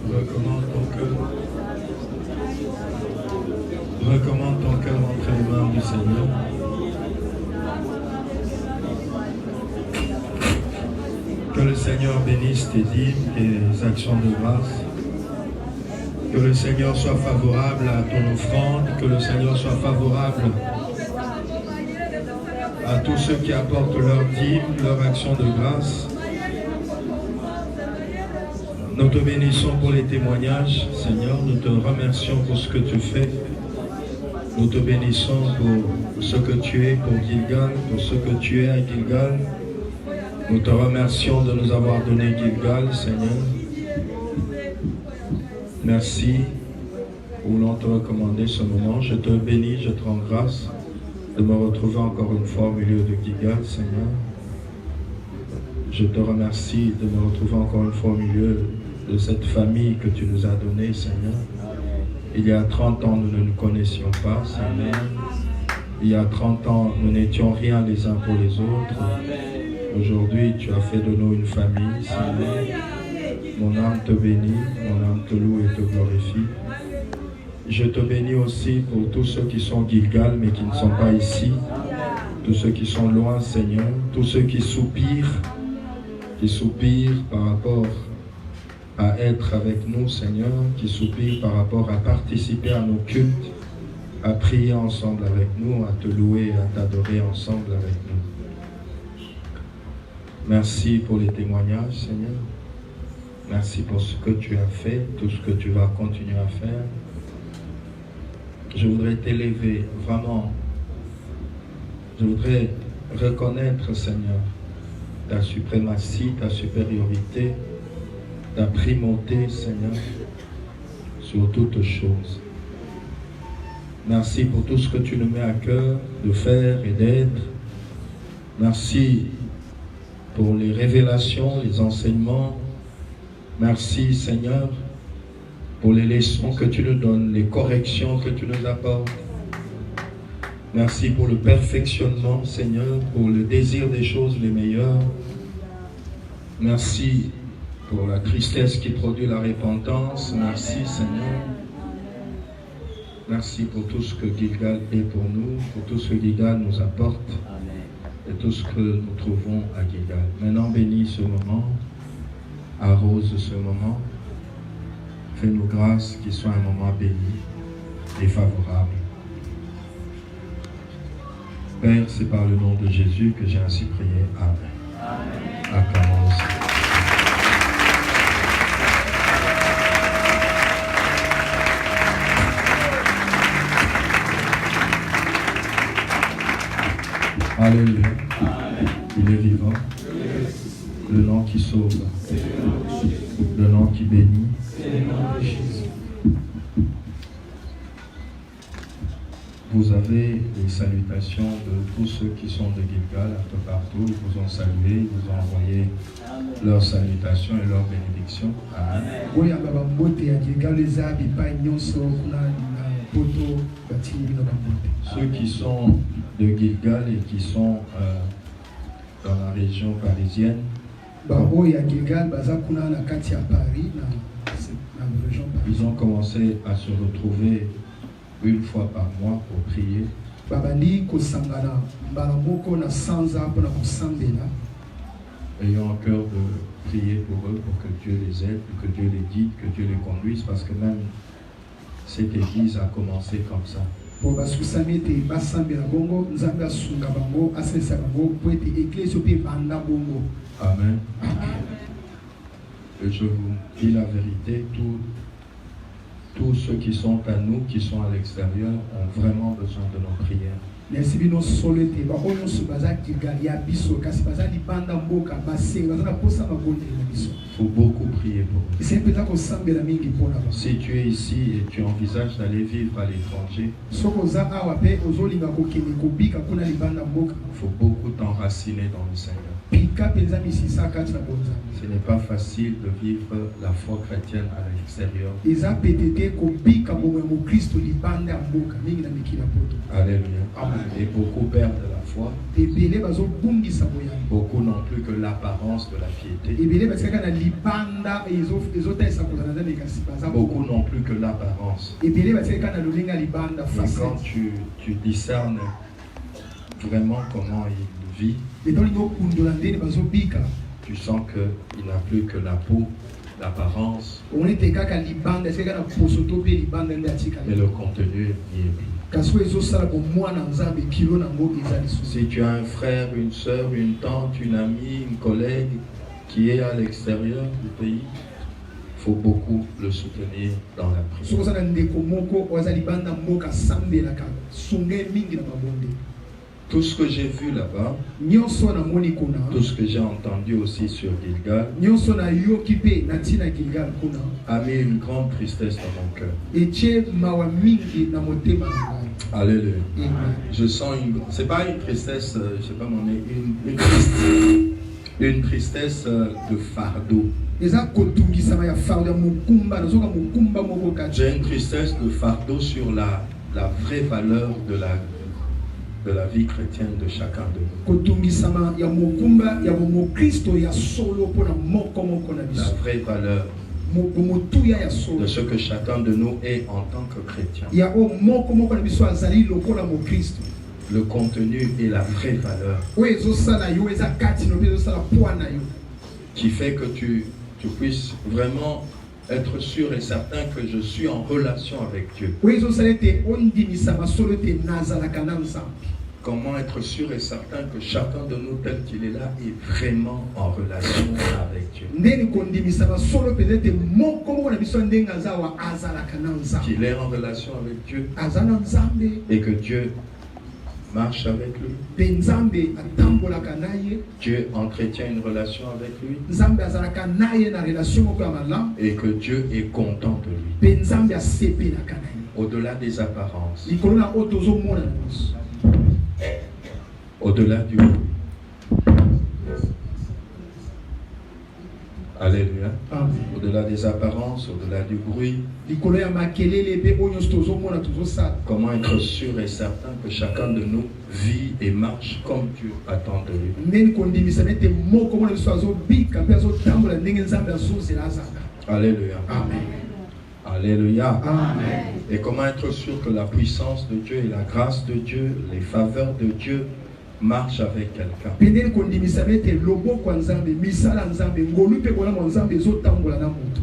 Recommande ton cœur. Recommande ton cœur entre les mains du Seigneur. Que le Seigneur bénisse tes dîmes, tes actions de grâce. Que le Seigneur soit favorable à ton offrande. Que le Seigneur soit favorable à tous ceux qui apportent leur dîme, leur action de grâce. Nous te bénissons pour les témoignages, Seigneur. Nous te remercions pour ce que tu fais. Nous te bénissons pour ce que tu es pour Gilgal, pour ce que tu es à Gilgal. Nous te remercions de nous avoir donné Gilgal, Seigneur. Merci. Voulons te recommander ce moment. Je te bénis, je te rends grâce de me retrouver encore une fois au milieu de Gilgal, Seigneur. Je te remercie de me retrouver encore une fois au milieu de cette famille que tu nous as donnée, Seigneur. Il y a 30 ans, nous ne nous connaissions pas, Seigneur. Il y a 30 ans, nous n'étions rien les uns pour les autres. Aujourd'hui, tu as fait de nous une famille, Seigneur. Mon âme te bénit, mon âme te loue et te glorifie. Je te bénis aussi pour tous ceux qui sont Gilgal, mais qui ne sont pas ici. Tous ceux qui sont loin, Seigneur. Tous ceux qui soupirent par rapport à être avec nous, Seigneur, qui soupirent par rapport à participer à nos cultes, à prier ensemble avec nous, à te louer, à t'adorer ensemble avec nous. Merci pour les témoignages, Seigneur. Merci pour ce que tu as fait, tout ce que tu vas continuer à faire. Je voudrais t'élever, vraiment. Je voudrais reconnaître, Seigneur, ta suprématie, ta supériorité, ta primauté, Seigneur, sur toutes choses. Merci pour tout ce que tu nous mets à cœur de faire et d'être. Merci pour les révélations, les enseignements. Merci, Seigneur, pour les leçons que tu nous donnes, les corrections que tu nous apportes. Merci pour le perfectionnement, Seigneur, pour le désir des choses les meilleures. Merci pour la tristesse qui produit la repentance. Merci, Seigneur. Merci pour tout ce que Gilgal est pour nous, pour tout ce que Gilgal nous apporte et tout ce que nous trouvons à Gilgal. Maintenant, bénis ce moment, arrose ce moment. Fais-nous grâce qu'il soit un moment béni et favorable. Père, c'est par le nom de Jésus que j'ai ainsi prié. Amen. Acclamons le Seigneur. Alléluia. Il est vivant. Le nom qui sauve. Le nom qui bénit. Vous avez les salutations de tous ceux qui sont de Gilgal, un peu partout. Ils vous ont salué, ils vous ont envoyé leurs salutations et leurs bénédictions. Amen. Ceux qui sont de Gilgal et qui sont dans la région parisienne, ils ont commencé à se retrouver une fois par mois pour prier. Ayant à cœur de prier pour eux, pour que Dieu les aide, que Dieu les guide, que Dieu les conduise, parce que même cette église a commencé comme ça. Amen. Et je vous dis la vérité, tous ceux qui sont à nous, qui sont à l'extérieur, ont vraiment besoin de nos prières. Il faut beaucoup prier pour eux. Si tu es ici et tu envisages d'aller vivre à l'étranger, il faut beaucoup t'enraciner dans le Seigneur. Ce n'est pas facile de vivre la foi chrétienne à l'extérieur. Alléluia. Et beaucoup perdent la foi. Beaucoup n'ont plus que l'apparence de la piété. plus que l'apparence. Et quand tu discernes vraiment comment il vit, tu sens qu'il n'a plus que la peau, l'apparence, mais le contenu n'y est plus. Si tu as un frère, une soeur, une tante, une amie, une collègue qui est à l'extérieur du pays, il faut beaucoup le soutenir dans la prière. Tout ce que j'ai vu là-bas, tout ce que j'ai entendu aussi sur Gilgal, a mis une grande tristesse dans mon cœur. Alléluia. Je sens c'est pas une tristesse, je sais pas mon nez, une tristesse de fardeau. J'ai une tristesse de fardeau sur la vraie valeur de la vie chrétienne de chacun de nous. La vraie valeur de ce que chacun de nous est en tant que chrétien. Le contenu et la vraie valeur qui fait que tu puisses vraiment être sûr et certain que je suis en relation avec Dieu. Comment être sûr et certain que chacun de nous tel qu'il est là est vraiment en relation avec Dieu. Qu'il est en relation avec Dieu et que Dieu marche avec lui. Dieu entretient une relation avec lui et que Dieu est content de lui. Au-delà des apparences. Au-delà du bruit. Alléluia. Au-delà des apparences, au-delà du bruit. Comment être sûr et certain que chacun de nous vit et marche comme Dieu attend de lui. Alléluia. Amen. Alléluia. Amen. Et comment être sûr que la puissance de Dieu et la grâce de Dieu, les faveurs de Dieu marche avec quelqu'un.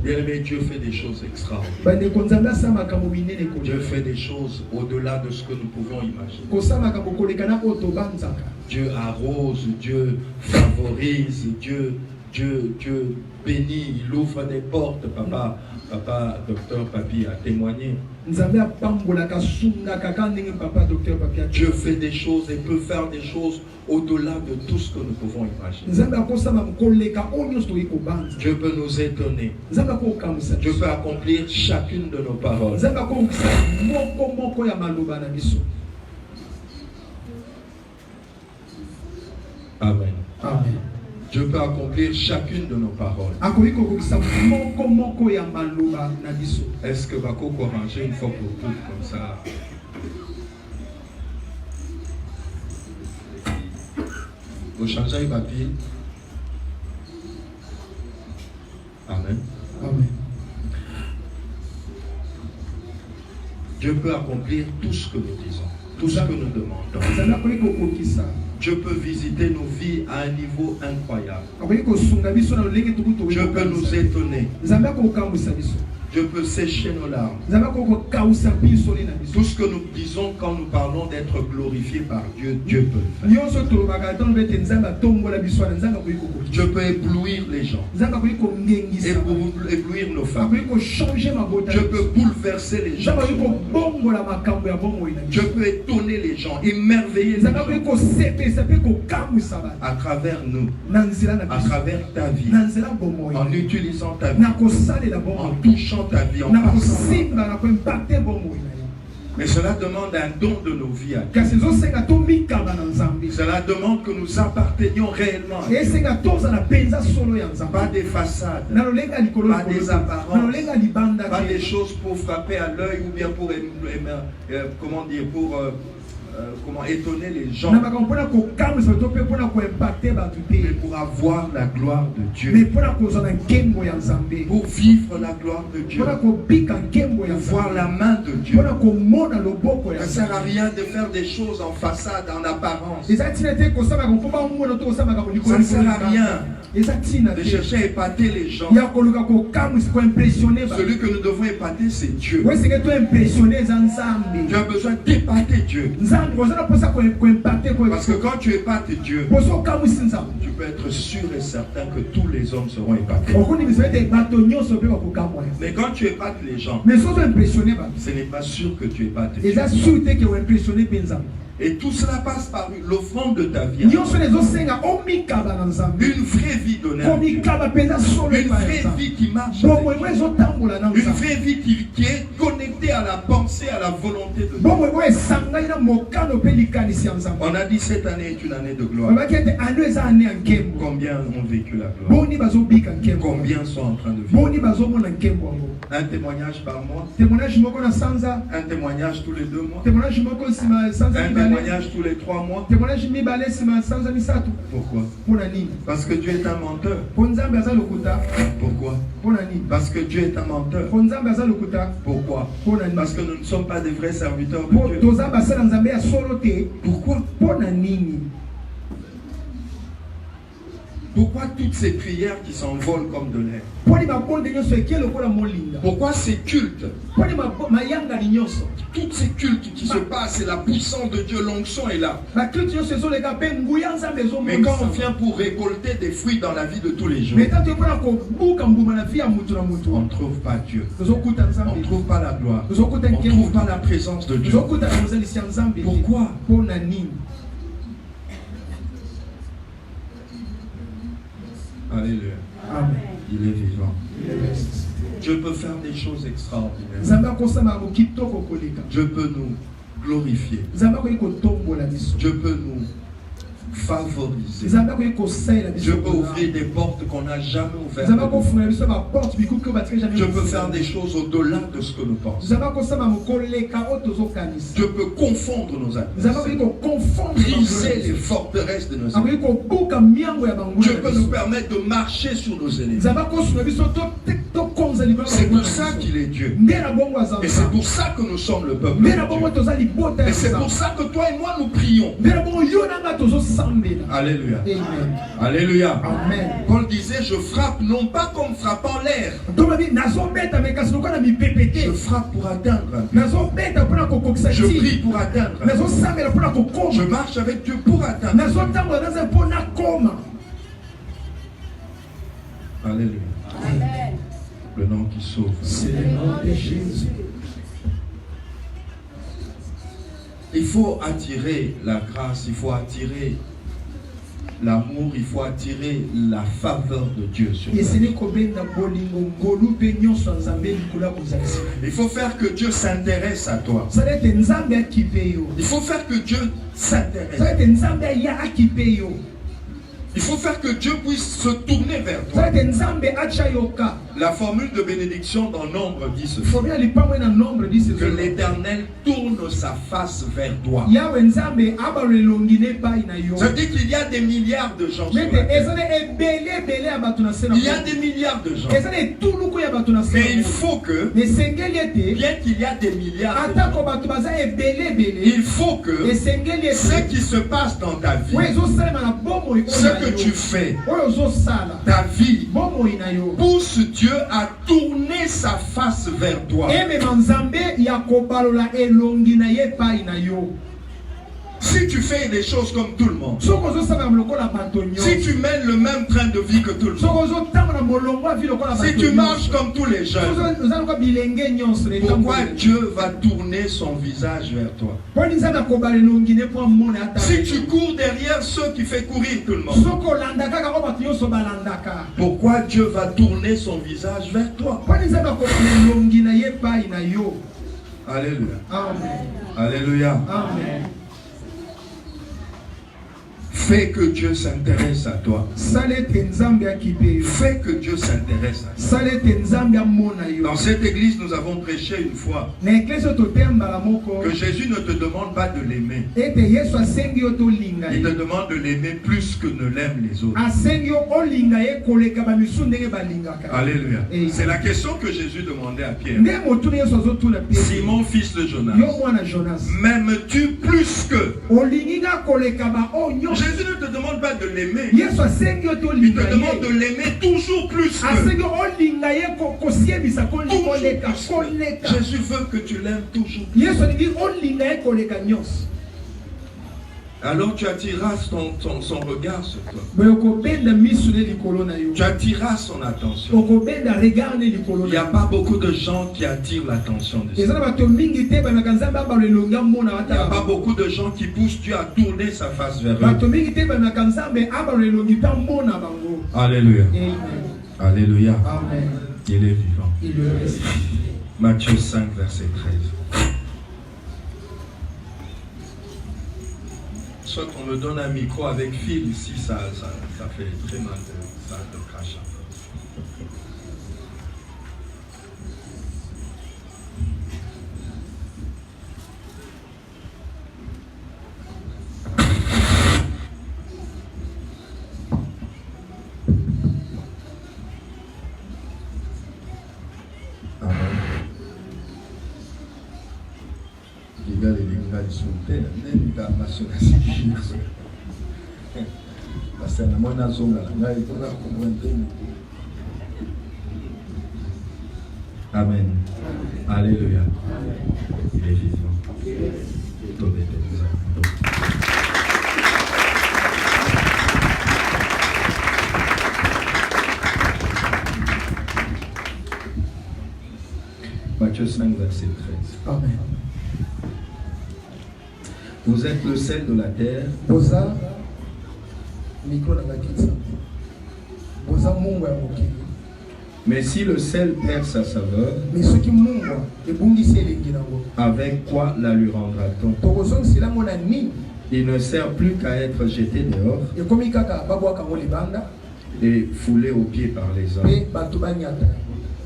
Bien aimé, Dieu fait des choses extraordinaires. Dieu fait des choses au-delà de ce que nous pouvons imaginer. Dieu arrose, Dieu favorise, Dieu bénit, il ouvre des portes. Papa, docteur Papi a témoigné. Dieu fait des choses et peut faire des choses au-delà de tout ce que nous pouvons imaginer. Dieu peut nous étonner. Dieu peut accomplir chacune de nos paroles. Amen. Amen. Dieu peut accomplir chacune de nos paroles. Est-ce que Bako peut ranger une fois pour toutes comme ça? Vous changez ma vie. Amen. Amen. Dieu peut accomplir tout ce que nous disons, tout ce que nous demandons. Dieu peut visiter nos vies à un niveau incroyable. Dieu peut nous étonner. Dieu peut sécher nos larmes. Tout ce que nous disons quand nous parlons d'être glorifié par Dieu, Dieu peut le faire. Dieu peut éblouir les gens. Éblouir nos femmes. Dieu peut bouleverser les gens. Dieu peut étonner les gens, émerveiller les gens. À travers nous, à travers ta vie, en utilisant ta vie, en touchant ta vie, en passant. Mais cela demande un don de nos vies à Dieu. Cela demande que nous appartenions réellement à Dieu. Pas des façades, pas des apparences, pas des choses pour frapper à l'œil ou bien pour, comment étonner les gens, mais pour avoir la gloire de Dieu, pour vivre la gloire de Dieu, pour voir la main de Dieu. Ça ne sert à rien de faire des choses en façade, en apparence. Ça ne sert à rien de chercher à épater les gens. Celui que nous devons épater, c'est Dieu. Tu as besoin d'épater Dieu. Parce que quand tu épates Dieu, tu peux être sûr et certain que tous les hommes seront épatés. Mais quand tu épates les gens, ce n'est pas sûr que tu épates Dieu. Et tout cela passe par l'offrande de ta vie. Une vraie vie d'honneur. Une vraie vie qui marche. Une vraie vie qui est connectée à la pensée, à la volonté de Dieu. On a dit cette année est une année de gloire. Combien ont vécu la gloire? Combien sont en train de vivre? Un témoignage par mois. Un témoignage tous les 2 mois. Un témoignage tous les 3 mois. Pourquoi? Parce que Dieu est un menteur. Pourquoi? Parce que Dieu est un menteur. Pourquoi? Parce que nous ne sommes pas des vrais serviteurs de Dieu. Pourquoi? Pourquoi toutes ces prières qui s'envolent comme de l'air? Pourquoi ces cultes? Toutes ces cultes qui se passent, c'est la puissance de Dieu, l'onction est là. Mais quand on vient pour récolter des fruits dans la vie de tous les jours, on ne trouve pas Dieu. On ne trouve pas la gloire. On ne trouve pas la présence de Dieu. Pourquoi? Alléluia. Amen. Il est vivant. Dieu peut faire des choses extraordinaires. Dieu peut nous glorifier. Dieu peut nous favoriser. Dieu peut ouvrir des portes qu'on n'a jamais ouvertes. Dieu peut faire des choses au-delà de ce que nous pensons. Dieu peut confondre nos adversaires, briser les forteresses de nos ennemis. Dieu peut nous permettre de marcher sur nos ennemis. C'est pour ça qu'il est Dieu. Et c'est pour ça que nous sommes le peuple de Dieu. Et c'est pour ça que toi et moi nous prions. Alléluia. Amen. Alléluia. Amen. Paul disait, je frappe non pas comme frappant l'air. Je frappe pour atteindre. Je prie pour atteindre. Je marche avec Dieu pour atteindre. Alléluia. Amen. Le nom qui sauve. C'est le nom de Jésus. Il faut attirer la grâce, il faut attirer l'amour, il faut attirer la faveur de Dieu sur nous. Il faut faire que Dieu s'intéresse à toi. Il faut faire que Dieu s'intéresse. Il faut faire que Dieu puisse se tourner vers toi. La formule de bénédiction dans Nombre dit ceci: que l'Éternel tourne sa face vers toi. Ça veut dire qu'il y a des milliards de gens sur la terre. Il y a des milliards de gens. Mais il faut que, bien qu'il y a des milliards de gens, il faut que ce qui se passe dans ta vie, ce que tu fais, ta vie, pousse Dieu à tourner sa face vers toi. Si tu fais des choses comme tout le monde, si tu mènes le même train de vie que tout le monde, si tu marches comme tous les jeunes, pourquoi Dieu va tourner son visage vers toi? Si tu cours derrière ceux qui font courir tout le monde, pourquoi Dieu va tourner son visage vers toi? Alléluia. Amen. Alléluia. Amen. Fais que Dieu s'intéresse à toi. Fais que Dieu s'intéresse à toi. Dans cette église, nous avons prêché une fois que Jésus ne te demande pas de l'aimer. Il te demande de l'aimer plus que ne l'aiment les autres. Alléluia. C'est la question que Jésus demandait à Pierre. Simon, fils de Jonas, m'aimes-tu plus que? Jésus ne te demande pas de l'aimer. Il te demande de l'aimer toujours plus que. Jésus veut que tu l'aimes toujours plus. Alors tu attireras son regard sur toi. Tu attireras son attention. Il n'y a pas beaucoup de gens qui attirent l'attention de Dieu. Il n'y a pas beaucoup de gens qui poussent Dieu à tourner sa face vers eux. Alléluia. Alléluia. Amen. Il est vivant. Il est resté. Matthieu 5, verset 13. Soit on me donne un micro avec fil ici, ça fait très mal, ça te crache un peu. Amen. Alléluia. Il est vivant. Matthieu 5, verset 13. Amen. Vous êtes le sel de la terre. Mais si le sel perd sa saveur, avec quoi la lui rendra-t-on? Il ne sert plus qu'à être jeté dehors et foulé aux pieds par les hommes.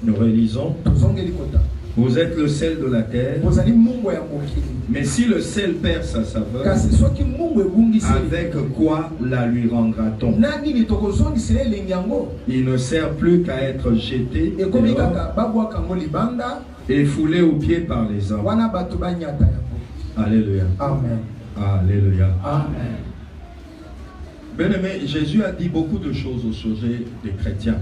Nous relisons. Vous êtes le sel de la terre. Mais si le sel perd sa saveur, avec quoi la lui rendra-t-on? Il ne sert plus qu'à être jeté et foulé aux pieds par les hommes. Alléluia. Amen. Alléluia. Amen. Bien-aimé, Jésus a dit beaucoup de choses au sujet des chrétiens.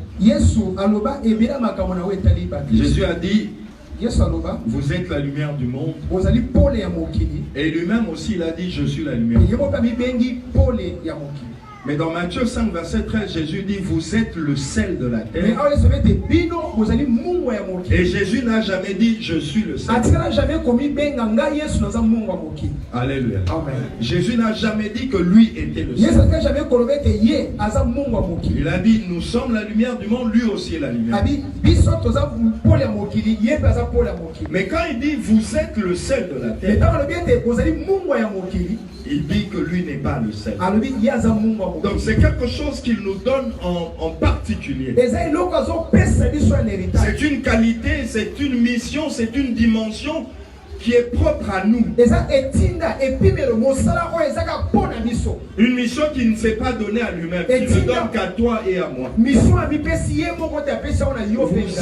Jésus a dit, vous êtes la lumière du monde. Et lui-même aussi, il a dit, je suis la lumière du monde. Mais dans Matthieu 5, verset 13, Jésus dit, vous êtes le sel de la terre. Et Jésus n'a jamais dit, je suis le sel. Alléluia. Amen. Jésus n'a jamais dit que lui était le sel. Il a dit, nous sommes la lumière du monde, lui aussi est la lumière. Mais quand il dit, vous êtes le sel de la terre, il dit que lui n'est pas le sel. Donc c'est quelque chose qu'il nous donne en particulier. C'est une qualité, c'est une mission, c'est une dimension qui est propre à nous. Une mission qui ne s'est pas donnée à lui-même, qui ne donne qu'à toi et à moi. Vous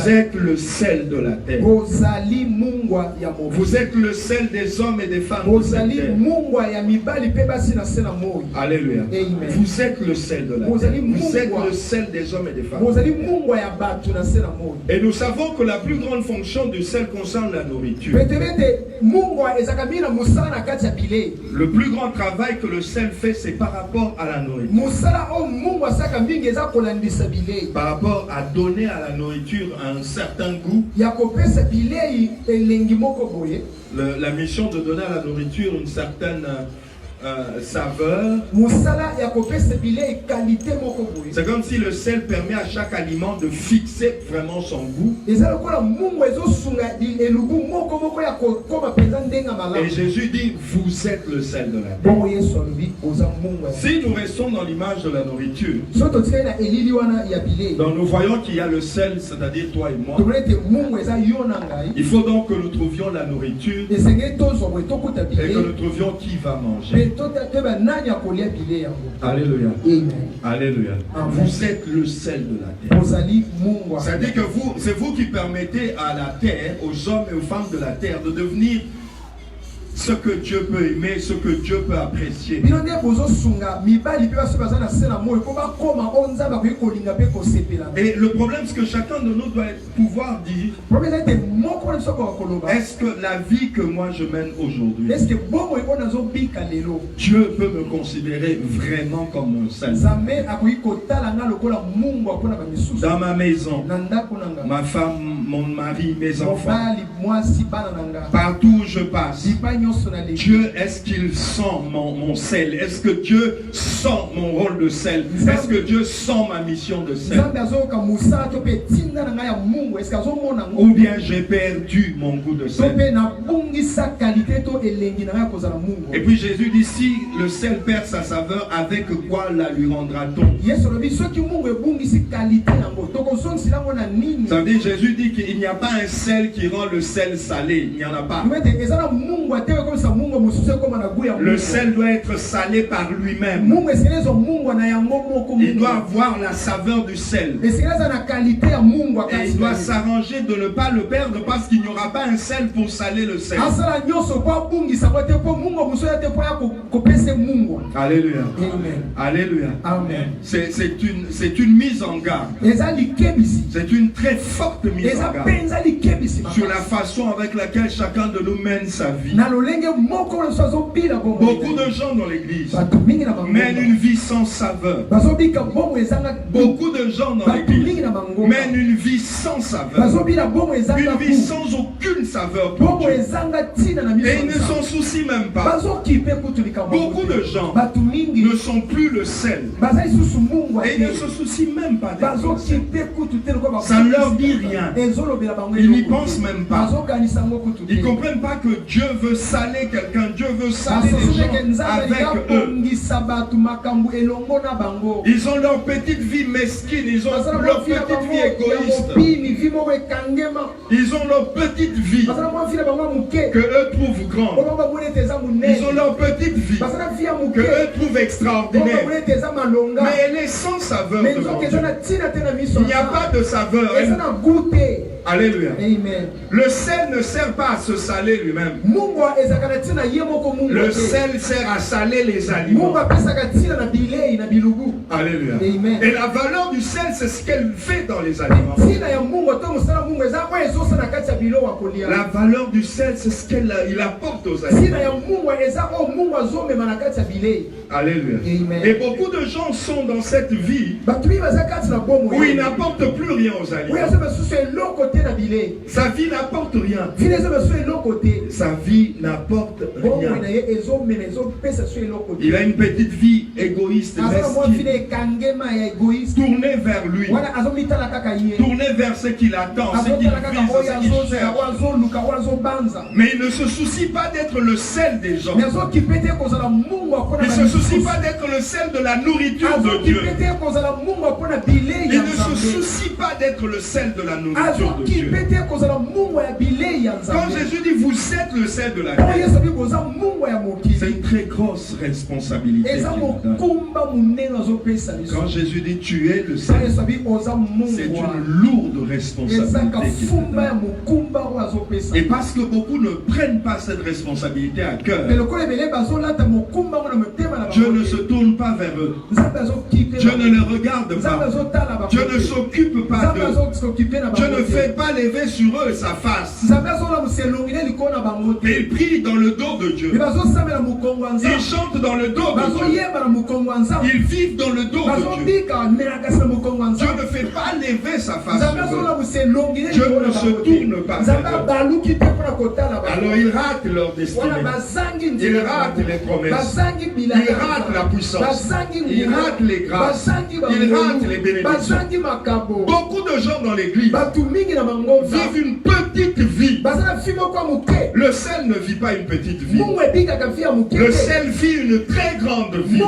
êtes le sel de la terre. Vous êtes le sel des hommes et des femmes de cette terre. Alléluia. Amen. Vous êtes le sel de la terre. Vous êtes le sel des hommes et des femmes. Et nous savons que la plus grande fonction du sel concerne la nourriture. Le plus grand travail que le sel fait, c'est par rapport à la nourriture. Par rapport à donner à la nourriture un certain goût. La mission de donner à la nourriture une certaine saveur. C'est comme si le sel permet à chaque aliment de fixer vraiment son goût. Et Jésus dit, vous êtes le sel de la terre. Si nous restons dans l'image de la nourriture, donc nous voyons qu'il y a le sel, c'est-à-dire toi et moi. Il faut donc que nous trouvions la nourriture et que nous trouvions qui va manger. Alléluia. Alléluia. Vous êtes le sel de la terre. C'est-à-dire que c'est vous qui permettez à la terre, aux hommes et aux femmes de la terre, de devenir ce que Dieu peut aimer, ce que Dieu peut apprécier. Et le problème, c'est que chacun de nous doit pouvoir dire, est-ce que la vie que moi je mène aujourd'hui, Dieu peut me considérer vraiment comme un sel? Dans ma maison, ma femme, mon mari, mes enfants, partout où je passe, Dieu, est-ce qu'il sent mon sel? Est-ce que Dieu sent mon rôle de sel? Est-ce que Dieu sent ma mission de sel? Ou bien j'ai perdu mon goût de sel? Et puis Jésus dit, si le sel perd sa saveur, avec quoi la lui rendra-t-on? Ça veut dire, Jésus dit qu'il n'y a pas un sel qui rend le sel salé. Il n'y en a pas. Le sel doit être salé par lui-même. Il doit avoir la saveur du sel. Et il doit s'arranger de ne pas le perdre parce qu'il n'y aura pas un sel pour saler le sel. Alléluia. Alléluia. C'est une mise en garde. C'est une très forte mise en garde sur la façon avec laquelle chacun de nous mène sa vie. Beaucoup de gens dans l'église mènent une vie sans saveur. Beaucoup de gens dans l'église mènent une vie sans saveur. Une vie sans aucune saveur pour Dieu. Et ils ne s'en soucient même pas. Beaucoup de gens ne sont plus le sel. Et ils ne se soucient même pas d'être sel. Ça ne leur dit rien. Ils n'y pensent même pas. Ils ne comprennent pas que Dieu veut saler quelqu'un. Dieu veut saler les gens avec eux. Ils ont leur petite vie mesquine. Ils ont leur petite vie égoïste. Ils ont leur petite vie que eux trouvent grande. Ils ont leur petite vie que eux trouvent extraordinaire. Mais elle est sans saveur devant Dieu. Il n'y a pas de saveur. Alléluia. Amen. Le sel ne sert pas à se saler lui-même. Le sel sert à saler les aliments. Alléluia. Amen. Et la valeur du sel, c'est ce qu'elle fait dans les aliments. La valeur du sel, c'est ce qu'il apporte aux aliments. Alléluia. Amen. Et beaucoup de gens sont dans cette vie où ils n'apportent plus rien aux aliments. Sa vie n'apporte rien. Sa vie n'apporte rien. Il a une petite vie égoïste, tournée vers lui, tournée vers ce qu'il attend, ce qu'il vise, ce qu'il cherche. Mais il ne se soucie pas d'être le sel des gens. Il ne se soucie pas d'être le sel de la nourriture de Dieu. Il ne se soucie pas d'être le sel de la nourriture de Dieu. Quand Jésus dit vous êtes le sel de la terre, c'est une très grosse responsabilité. Quand Jésus dit tu es le sel, c'est une lourde responsabilité. Et parce que beaucoup ne prennent pas cette responsabilité à cœur, Dieu ne se tourne pas vers eux. Dieu ne les regarde pas. Dieu ne s'occupe pas d'eux. Dieu ne fait pas lever sur eux sa face. Et ils prient dans le dos de Dieu. Ils chantent dans le dos de Dieu. Ils vivent dans le dos de Dieu. Dieu ne fait pas lever sa face sur eux. Dieu ne se tourne pas vers eux. Alors ils ratent leur destinée. Ils ratent les promesses. Ils ratent la puissance. Ils ratent les grâces. Ils ratent les bénédictions. Beaucoup de gens dans l'église vivent une petite petite vie. Le sel ne vit pas une petite vie. Le sel vit une très grande vie.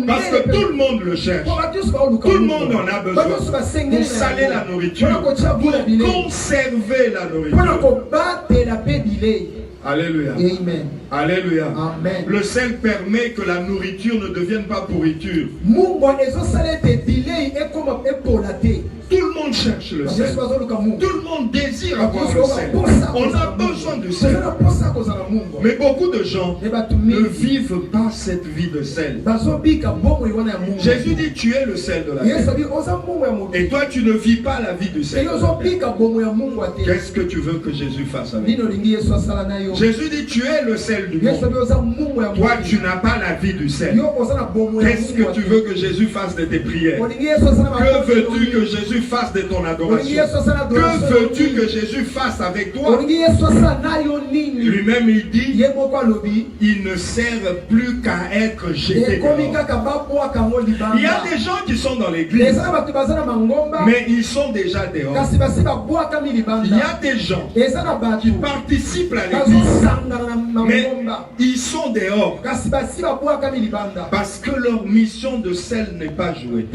Parce que tout le monde le cherche. Tout le monde en a besoin. Pour saler la nourriture. Pour conserver la nourriture. Alléluia. Amen. Alléluia. Amen. Le sel permet que la nourriture ne devienne pas pourriture. Tout le monde cherche le sel. Tout le monde désire avoir le sel. On a besoin du sel. Mais beaucoup de gens ne vivent pas cette vie de sel. Jésus dit tu es le sel de la terre. Et toi tu ne vis pas la vie du sel. Qu'est-ce que tu veux que Jésus fasse avec toi? Jésus dit tu es le sel du monde. Toi tu n'as pas la vie du sel. Qu'est-ce que tu veux que Jésus fasse de tes prières? Que veux-tu que Jésus fasse de ton adoration? Que veux-tu que Jésus fasse avec toi? Lui-même il dit il ne sert plus qu'à être jeté dehors. Il y a des gens qui sont dans l'église mais ils sont déjà dehors. Il y a des gens qui participent à l'église mais ils sont dehors parce que leur mission de sel n'est pas jouée.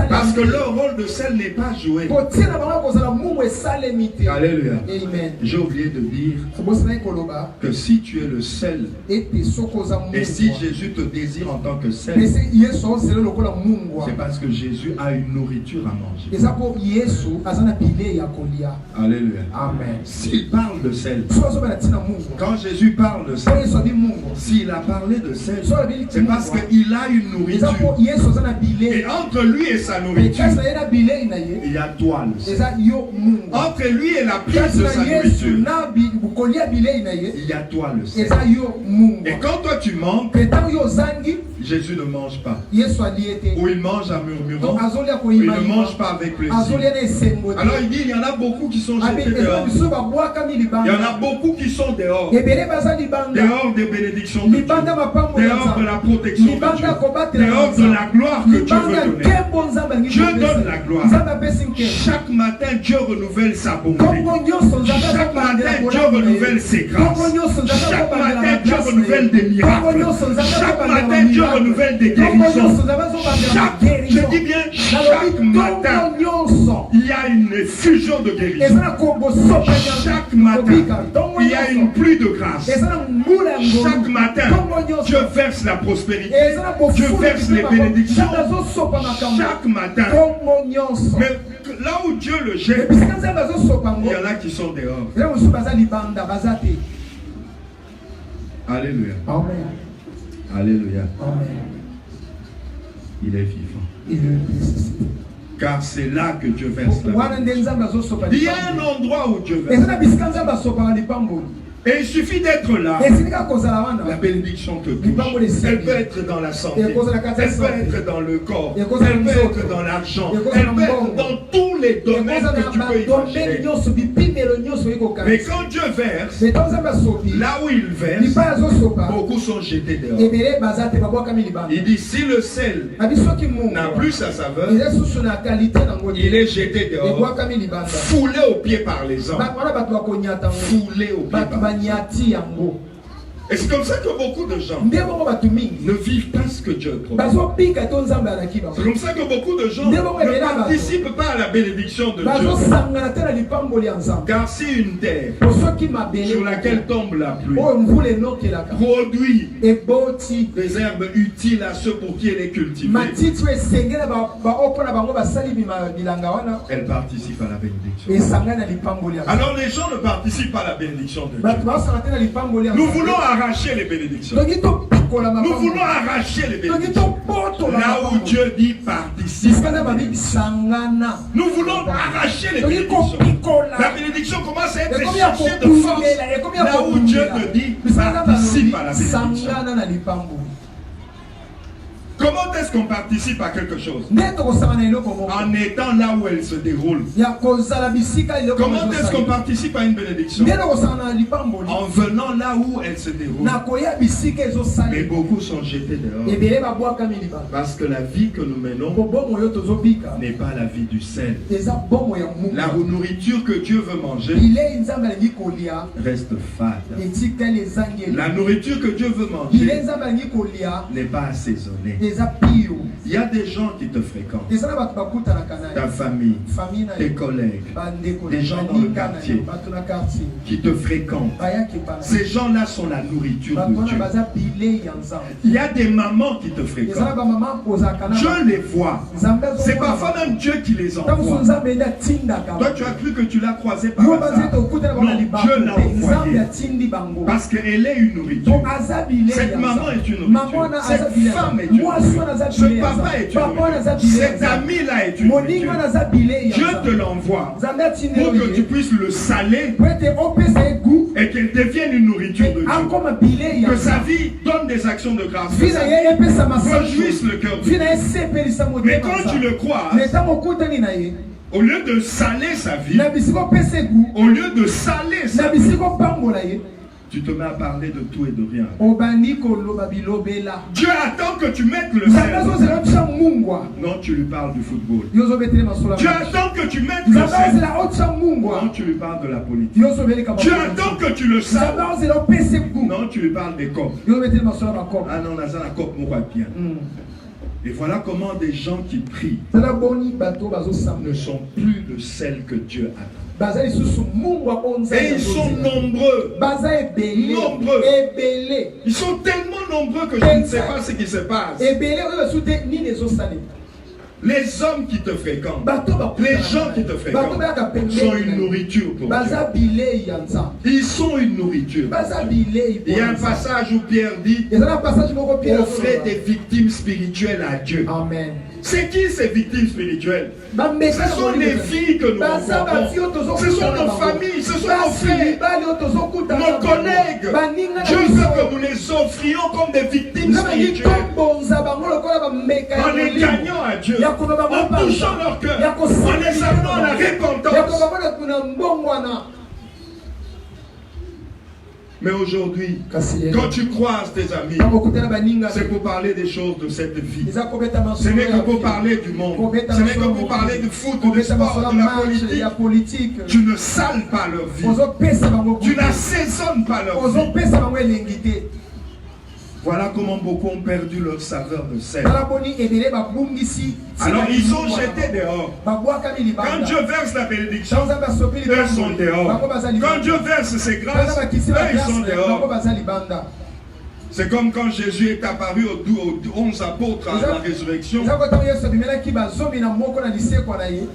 Parce que leur rôle de sel n'est pas joué. Alléluia. J'ai oublié de dire que si tu es le sel et si Jésus te désire en tant que sel, c'est parce que Jésus a une nourriture à manger. Alléluia. Amen. S'il parle de sel, quand Jésus parle de sel, s'il a parlé de sel, c'est parce qu'il a une nourriture. Et entre lui et sa nourriture, il y a toi le sel. Entre lui et la prise de sa nourriture, il y a toi le sel. Et quand toi tu manques, Jésus ne mange pas. Ou il mange en murmurant, ou il ne mange pas avec plaisir. Alors il dit, il y en a beaucoup qui sont jetés dehors. Il y en a beaucoup qui sont dehors. Dehors des bénédictions de Dieu. Dehors de la protection de Dieu. Dehors de la gloire que Dieu veut donner. Dieu donne la gloire. Chaque matin, Dieu renouvelle sa bonté. Chaque matin, Dieu renouvelle ses grâces. Chaque matin, Dieu renouvelle des miracles. Chaque matin, Dieu renouvelle des guérisons. Je dis bien, chaque matin, il y a une effusion de guérison. Chaque matin, il y a une pluie de grâce. Chaque matin, Dieu verse la prospérité. Dieu verse les bénédictions. Chaque matin. Mais là où Dieu le jette, il y en a qui sont dehors. Alléluia. Amen. Alléluia. Amen. Il est vivant. Il est car c'est là que Dieu verse la bénédiction. Il y a un endroit où Dieu verse la bénédiction. Et il suffit d'être là. La bénédiction te touche. Elle peut être dans la santé. Elle peut être dans le corps. Elle peut être dans l'argent. Elle peut être dans tous les domaines que tu peux imaginer. Mais quand Dieu verse, là où il verse, beaucoup sont jetés dehors. Il dit si le sel n'a plus sa saveur, il est jeté dehors, foulé aux pieds par les hommes. Foulé aux pieds par les hommes. Et c'est comme ça que beaucoup de gens ne vivent pas ce que Dieu promet. C'est comme ça que beaucoup de gens ne participent pas à la bénédiction de Dieu. Car si une terre sur laquelle tombe la pluie produit des herbes utiles à ceux pour qui elle est cultivée, elle participe à la bénédiction. Alors les gens ne participent pas à la bénédiction de Dieu. Nous voulons arracher les bénédictions. Nous voulons arracher les bénédictions. Là où Dieu dit participe. Nous voulons arracher les bénédictions. La bénédiction commence à être cherchée de force. Là où Dieu te dit participe à la bénédiction. Comment est-ce qu'on participe à quelque chose? En étant là où elle se déroule. Comment est-ce qu'on participe à une bénédiction? En venant là où elle se déroule. Mais beaucoup sont jetés dehors. Parce que la vie que nous menons n'est pas la vie du sel. La nourriture que Dieu veut manger reste fade. La nourriture que Dieu veut manger n'est pas assaisonnée. Il y a des gens qui te fréquentent. Ta famille, tes collègues, des gens dans le quartier qui te fréquentent. Ces gens-là sont la nourriture de Dieu. Il y a des mamans qui te fréquentent. Je les vois. C'est parfois même Dieu qui les envoie. Toi, tu as cru que tu l'as croisé par hasard. Non, Dieu l'a envoyé. Parce qu'elle est une nourriture. Cette maman est une nourriture. Cette femme est une nourriture. Ce papa est une nourriture. Cet ami-là est une nourriture. Dieu te l'envoie pour que tu puisses le saler et qu'elle devienne une nourriture de Dieu. Que sa vie donne des actions de grâce. Que sa vie réjouisse le cœur de Dieu. Mais quand tu le crois, au lieu de saler sa vie, au lieu de saler sa vie, tu te mets à parler de tout et de rien. Dieu attend que tu mettes le sel. Non, tu lui parles du football. Dieu attend que tu mettes le sel. Non, tu lui parles de la politique. Dieu attend que tu le saches. Non, tu lui parles des copes. Ah non, on a la cope, moi, bien. Et voilà comment des gens qui prient ne sont plus le sel que Dieu attend. Et ils sont nombreux. Nombreux. Ils sont tellement nombreux que je ne sais pas ce qui se passe. Les hommes qui te fréquentent, les gens qui te fréquentent sont une nourriture pour Dieu. Ils sont une nourriture. Il y a un passage où Pierre dit: offrez des victimes spirituelles à Dieu. Amen. C'est qui ces victimes spirituelles? Ce sont les filles que nous rencontrons. Ce sont nos familles, ce sont nos frères, nos collègues. Dieu veut que nous les offrions comme des victimes spirituelles. En les gagnant à Dieu, en touchant leur cœur, en les amenant à la repentance. Mais aujourd'hui, quand tu croises tes amis, c'est pour parler des choses de cette vie. Ce n'est que pour parler du monde. Ce n'est que pour parler du foot, du sport, de la politique. Tu ne sales pas leur vie. Tu n'assaisonnes pas leur vie. Voilà comment beaucoup ont perdu leur saveur de sel. Alors ils sont jetés dehors. Quand Dieu verse la bénédiction, eux sont dehors. Quand Dieu verse ses grâces, eux ils sont dehors. C'est comme quand Jésus est apparu aux 11 apôtres à la résurrection.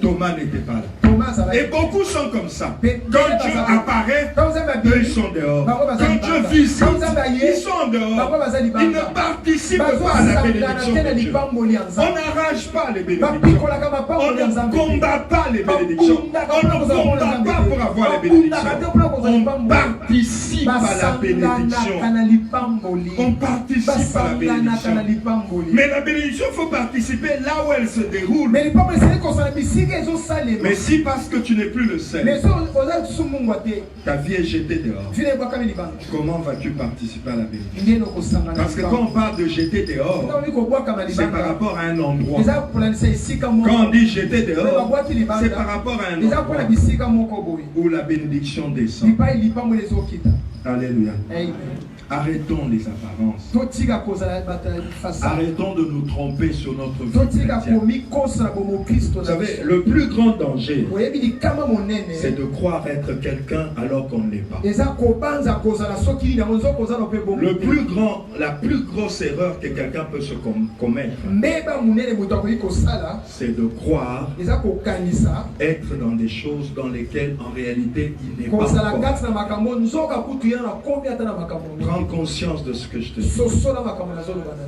Thomas n'était pas là. Et beaucoup sont comme ça. Quand Dieu apparaît, eux ils sont dehors. Quand Dieu visite, ils sont dehors. Ils ne participent pas à la bénédiction de Dieu. On n'arrache pas les bénédictions. On ne combat pas les bénédictions. On ne combat pas pour avoir les bénédictions. On participe à la bénédiction. On participe à la bénédiction. Mais la bénédiction, il faut participer là où elle se déroule. Mais si parce que tu n'es plus le sel, ta vie est jetée dehors, comment vas-tu participer à la bénédiction? Parce que quand on parle de jeter dehors, c'est par rapport à un endroit. Quand on dit jeter dehors, c'est par rapport à un endroit où la bénédiction descend. Alléluia. Arrêtons les apparences. Arrêtons de nous tromper sur notre vie chrétienne. Vous savez, le plus grand danger, c'est de croire être quelqu'un alors qu'on ne l'est pas. La plus grosse erreur que quelqu'un peut se commettre, c'est de croire être dans des choses dans lesquelles en réalité il n'est pas encore. Prends conscience de ce que je te dis.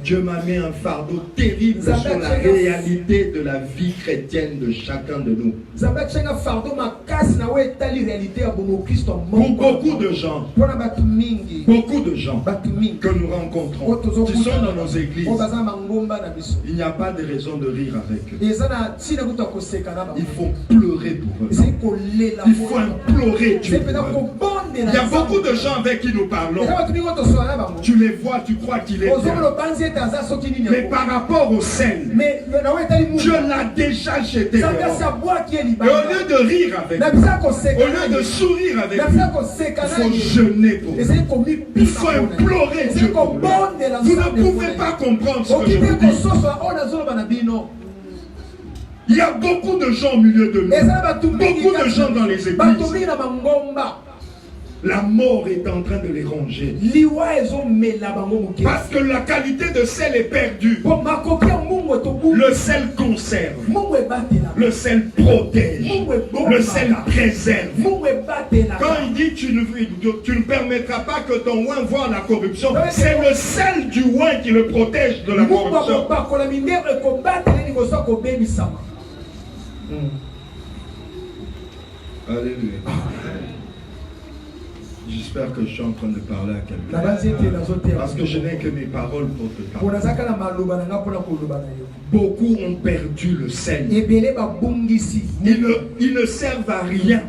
Dieu m'a mis un fardeau terrible sur la réalité de la vie chrétienne de chacun de nous. Pour beaucoup de gens que nous rencontrons, qui sont dans nos églises, il n'y a pas de raison de rire avec eux. Il faut pleurer pour eux. Il faut implorer Dieu pour eux. Il y a beaucoup de gens avec qui nous parlons. Tu les vois, tu crois qu'il est bien. Mais par rapport au sel, Dieu l'a déjà jeté dehors. Et au lieu de rire avec eux, au lieu de sourire avec eux, il faut jeûner pour eux. Il faut implorer Dieu pour eux. Vous ne pouvez pas comprendre ce que je vous dis. Il y a beaucoup de gens au milieu de nous. Beaucoup de gens dans les églises. La mort est en train de les ronger. Parce que la qualité de sel est perdue. Le sel conserve. Le sel protège. Le sel préserve. Quand il dit tu ne permettras pas que ton oin voie la corruption, c'est le sel du oin qui le protège de la corruption. Alléluia. J'espère que je suis en train de parler à quelqu'un. Parce que je n'ai que mes paroles pour te parler. Beaucoup ont perdu le sel. Ils ne servent à rien.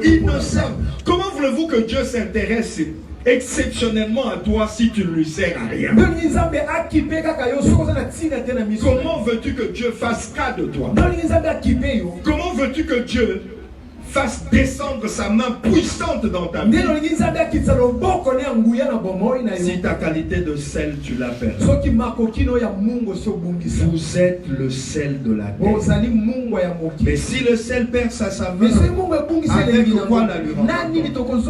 Ils ne servent. Comment voulez-vous que Dieu s'intéresse exceptionnellement à toi si tu ne lui sers à rien? Comment veux-tu que Dieu fasse cas de toi? Comment veux-tu que Dieu fasse descendre sa main puissante dans ta vie? Si ta qualité de sel, tu l'as perdu. Vous êtes le sel de la terre. Mais si le sel perd sa saveur, avec quoi la lui rendre?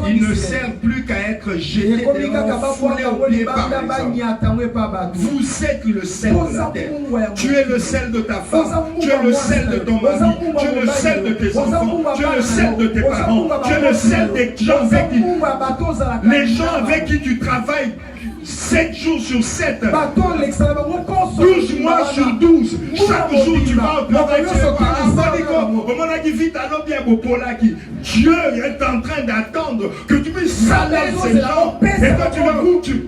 Il ne sert plus qu'à être jeté dehors, foulé au pied par les hommes. Vous êtes le sel de la terre. Tu es le sel de ta femme. Tu es le sel de ton mari. Tu es le sel de tes enfants. Tu es le sel de tes parents. Tu es le sel des gens avec qui, les gens avec qui tu travailles 7 jours sur 7, 12 mois sur 12. Chaque jour tu vas au travail. Dieu est en train d'attendre que tu puisses saler ces gens. Et quand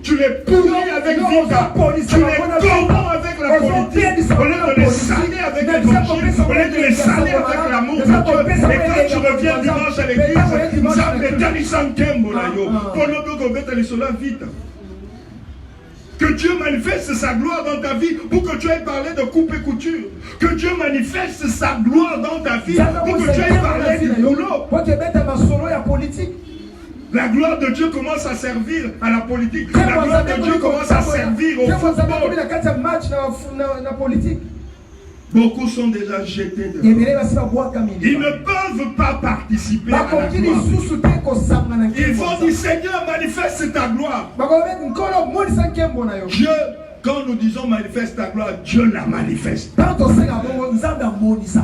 tu les pourris avec Vita, tu les corromps avec la politique, au lieu de les saler avec l'évangile, au lieu de les saler avec l'amour de Dieu. Et quand tu reviens dimanche à l'église, que Dieu manifeste sa gloire dans ta vie pour que tu aies parlé de coupe et couture. Que Dieu manifeste sa gloire dans ta vie pour que tu aies parlé du boulot. La gloire de Dieu commence à servir à la politique. La gloire de Dieu commence à servir au football. Beaucoup sont déjà jetés dehors. Ils ne peuvent pas participer à la gloire. Ils vont dire Seigneur, manifeste ta gloire. Dieu, quand nous disons manifeste ta gloire, Dieu la manifeste.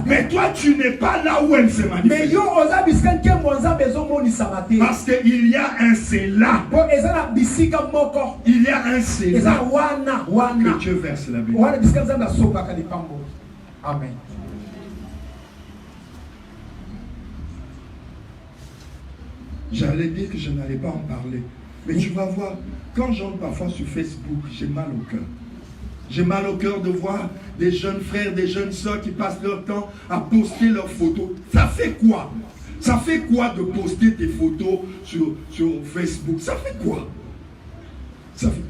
Mais toi, tu n'es pas là où elle se manifeste. Parce qu'il y a un c'est là. Il y a un c'est là que Dieu verse la bénédiction. Amen. J'allais dire que je n'allais pas en parler. Mais tu vas voir, quand j'entre parfois sur Facebook, j'ai mal au cœur. J'ai mal au cœur de voir des jeunes frères, des jeunes soeurs qui passent leur temps à poster leurs photos. Ça fait quoi? Ça fait quoi de poster tes photos sur Facebook? Ça fait quoi? Ça fait...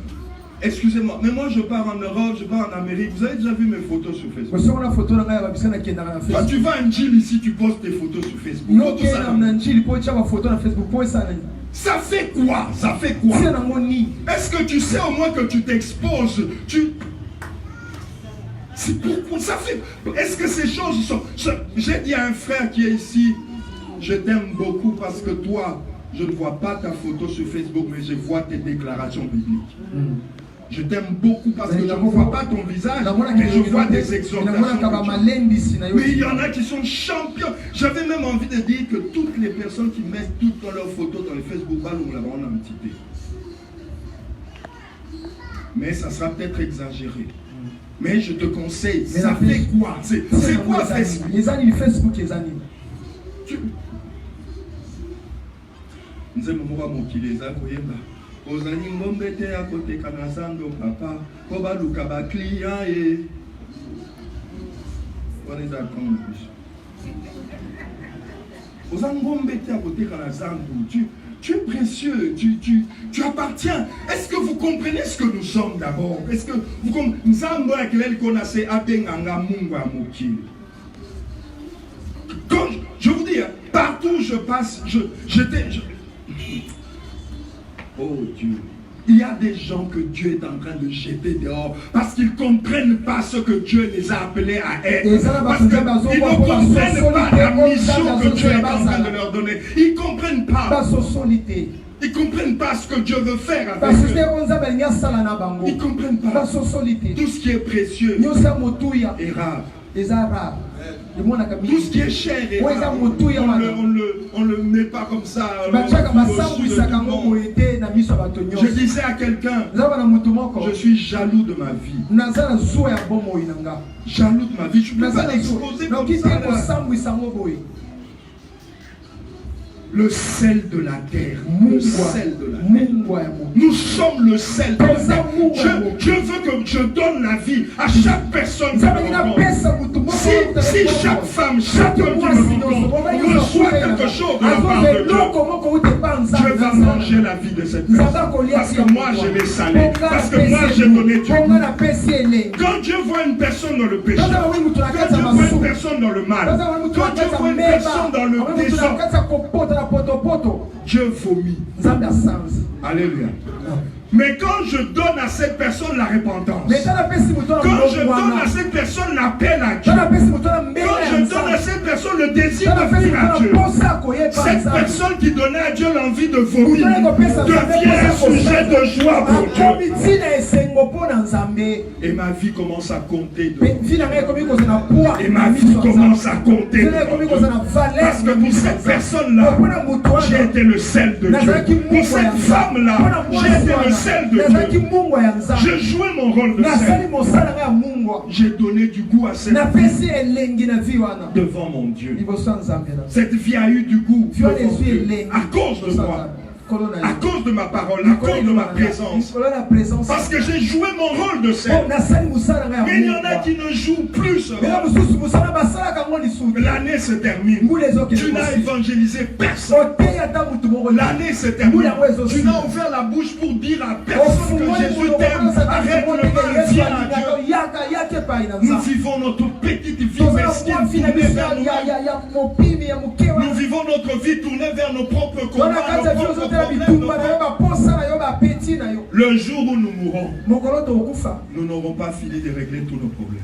Excusez-moi, mais moi je pars en Europe, je pars en Amérique. Vous avez déjà vu mes photos sur Facebook? Quand tu vas en Gilles ici, tu postes tes photos sur Facebook. Ça fait quoi? Ça fait quoi? Est-ce que tu sais au moins que tu t'exposes? C'est pourquoi ça fait... Est-ce que ces choses sont... J'ai dit à un frère qui est ici, je t'aime beaucoup parce que toi, je ne vois pas ta photo sur Facebook, mais je vois tes déclarations bibliques. Je t'aime beaucoup parce que je ne vois pas ton visage, mais je vois des exhortations. Mais il y en a qui sont champions. J'avais même envie de dire que toutes les personnes qui mettent toutes leurs photos dans les Facebook, on a un petit peu. Mais ça sera peut-être exagéré. Mais je te conseille, ça fait quoi? C'est quoi Facebook? Les amis Facebook, les amis. Nous avons ozali ngombe te ya koteka na zando papa po baluka ba client et on est d'accord. Ozali ngombe te ya koteka na zando, tu es précieux, tu appartiens. Est-ce que vous comprenez ce que nous sommes d'abord? Est-ce que vous comprenez? Nzambo ya kelele konase abenganga mungu ya mokili. Quand je vous dis, partout où je passe, oh Dieu, il y a des gens que Dieu est en train de jeter dehors parce qu'ils ne comprennent pas ce que Dieu les a appelés à être. Parce qu'ils ne comprennent pas la mission que Dieu est en train de leur donner. Ils ne comprennent pas. Ils ne comprennent pas ce que Dieu veut faire avec eux. Ils ne comprennent pas. Tout ce qui est précieux est rare. Tout ce qui est cher et rare, on le met pas comme ça. Je disais à quelqu'un, je suis jaloux de ma vie. Jaloux de ma vie, je ne peux pas l'exposer comme ça. Le sel de la terre. Le sel de la terre. Nous sommes le sel de la terre. Je veux que je donne la vie à chaque personne qui me rencontre. Si chaque femme, chaque homme qui me rencontre reçoit quelque chose de la part de Dieu, Dieu va manger la vie de cette personne. Parce que moi, je l'ai salé. Parce que moi, j'ai donné Dieu. Quand Dieu voit une personne dans le péché, quand Dieu voit une personne dans le mal, quand Dieu voit une personne dans le désordre, Dieu vomit. Alléluia. Mais quand je donne à cette personne la repentance, quand je donne à cette personne l'appel à Dieu, quand je donne à cette personne le désir de venir à Dieu, cette personne qui donnait à Dieu l'envie de vomir devient un sujet de joie pour Dieu. Et ma vie commence à compter. Et ma vie commence à compter. Parce que pour cette personne-là, j'ai été le sel de Dieu. Pour cette femme-là, j'ai été le sel de Dieu. J'ai joué mon rôle de sel. J'ai donné du goût à cette vie devant mon Dieu. Cette vie a eu du goût devant Dieu à cause de moi. À cause de ma parole, à cause de ma présence. Parce que j'ai joué mon rôle de sel. Mais il y en a qui ne jouent plus. L'année se termine. Tu n'as évangélisé personne. L'année se termine. Tu n'as ouvert la bouche pour dire à personne que Jésus t'aime. Arrête le mal, viens à Dieu. Nous vivons notre petite vie mesquine tournée vers nous. Nous vivons notre vie tournée vers nos propres combats. Le jour où nous mourrons, nous n'aurons pas fini de régler tous nos problèmes.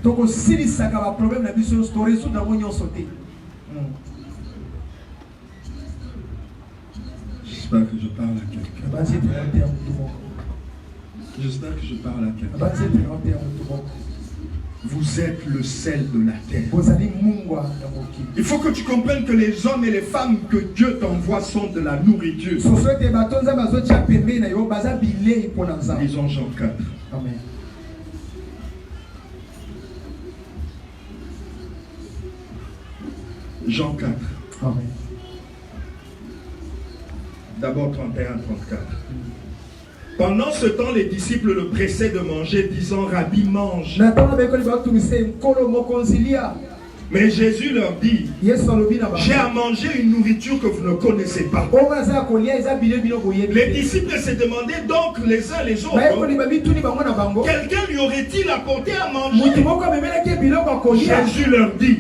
J'espère que je parle à quelqu'un. J'espère que je parle à quelqu'un. Vous êtes le sel de la terre. Il faut que tu comprennes que les hommes et les femmes que Dieu t'envoie sont de la nourriture. Lisons Jean 4. Amen. Jean 4. Amen. D'abord 31-34. Pendant ce temps, les disciples le pressaient de manger, disant, Rabbi, mange. Mais Jésus leur dit, j'ai à manger une nourriture que vous ne connaissez pas. Les disciples se demandaient donc les uns les autres, quelqu'un lui aurait-il apporté à manger? Jésus leur dit,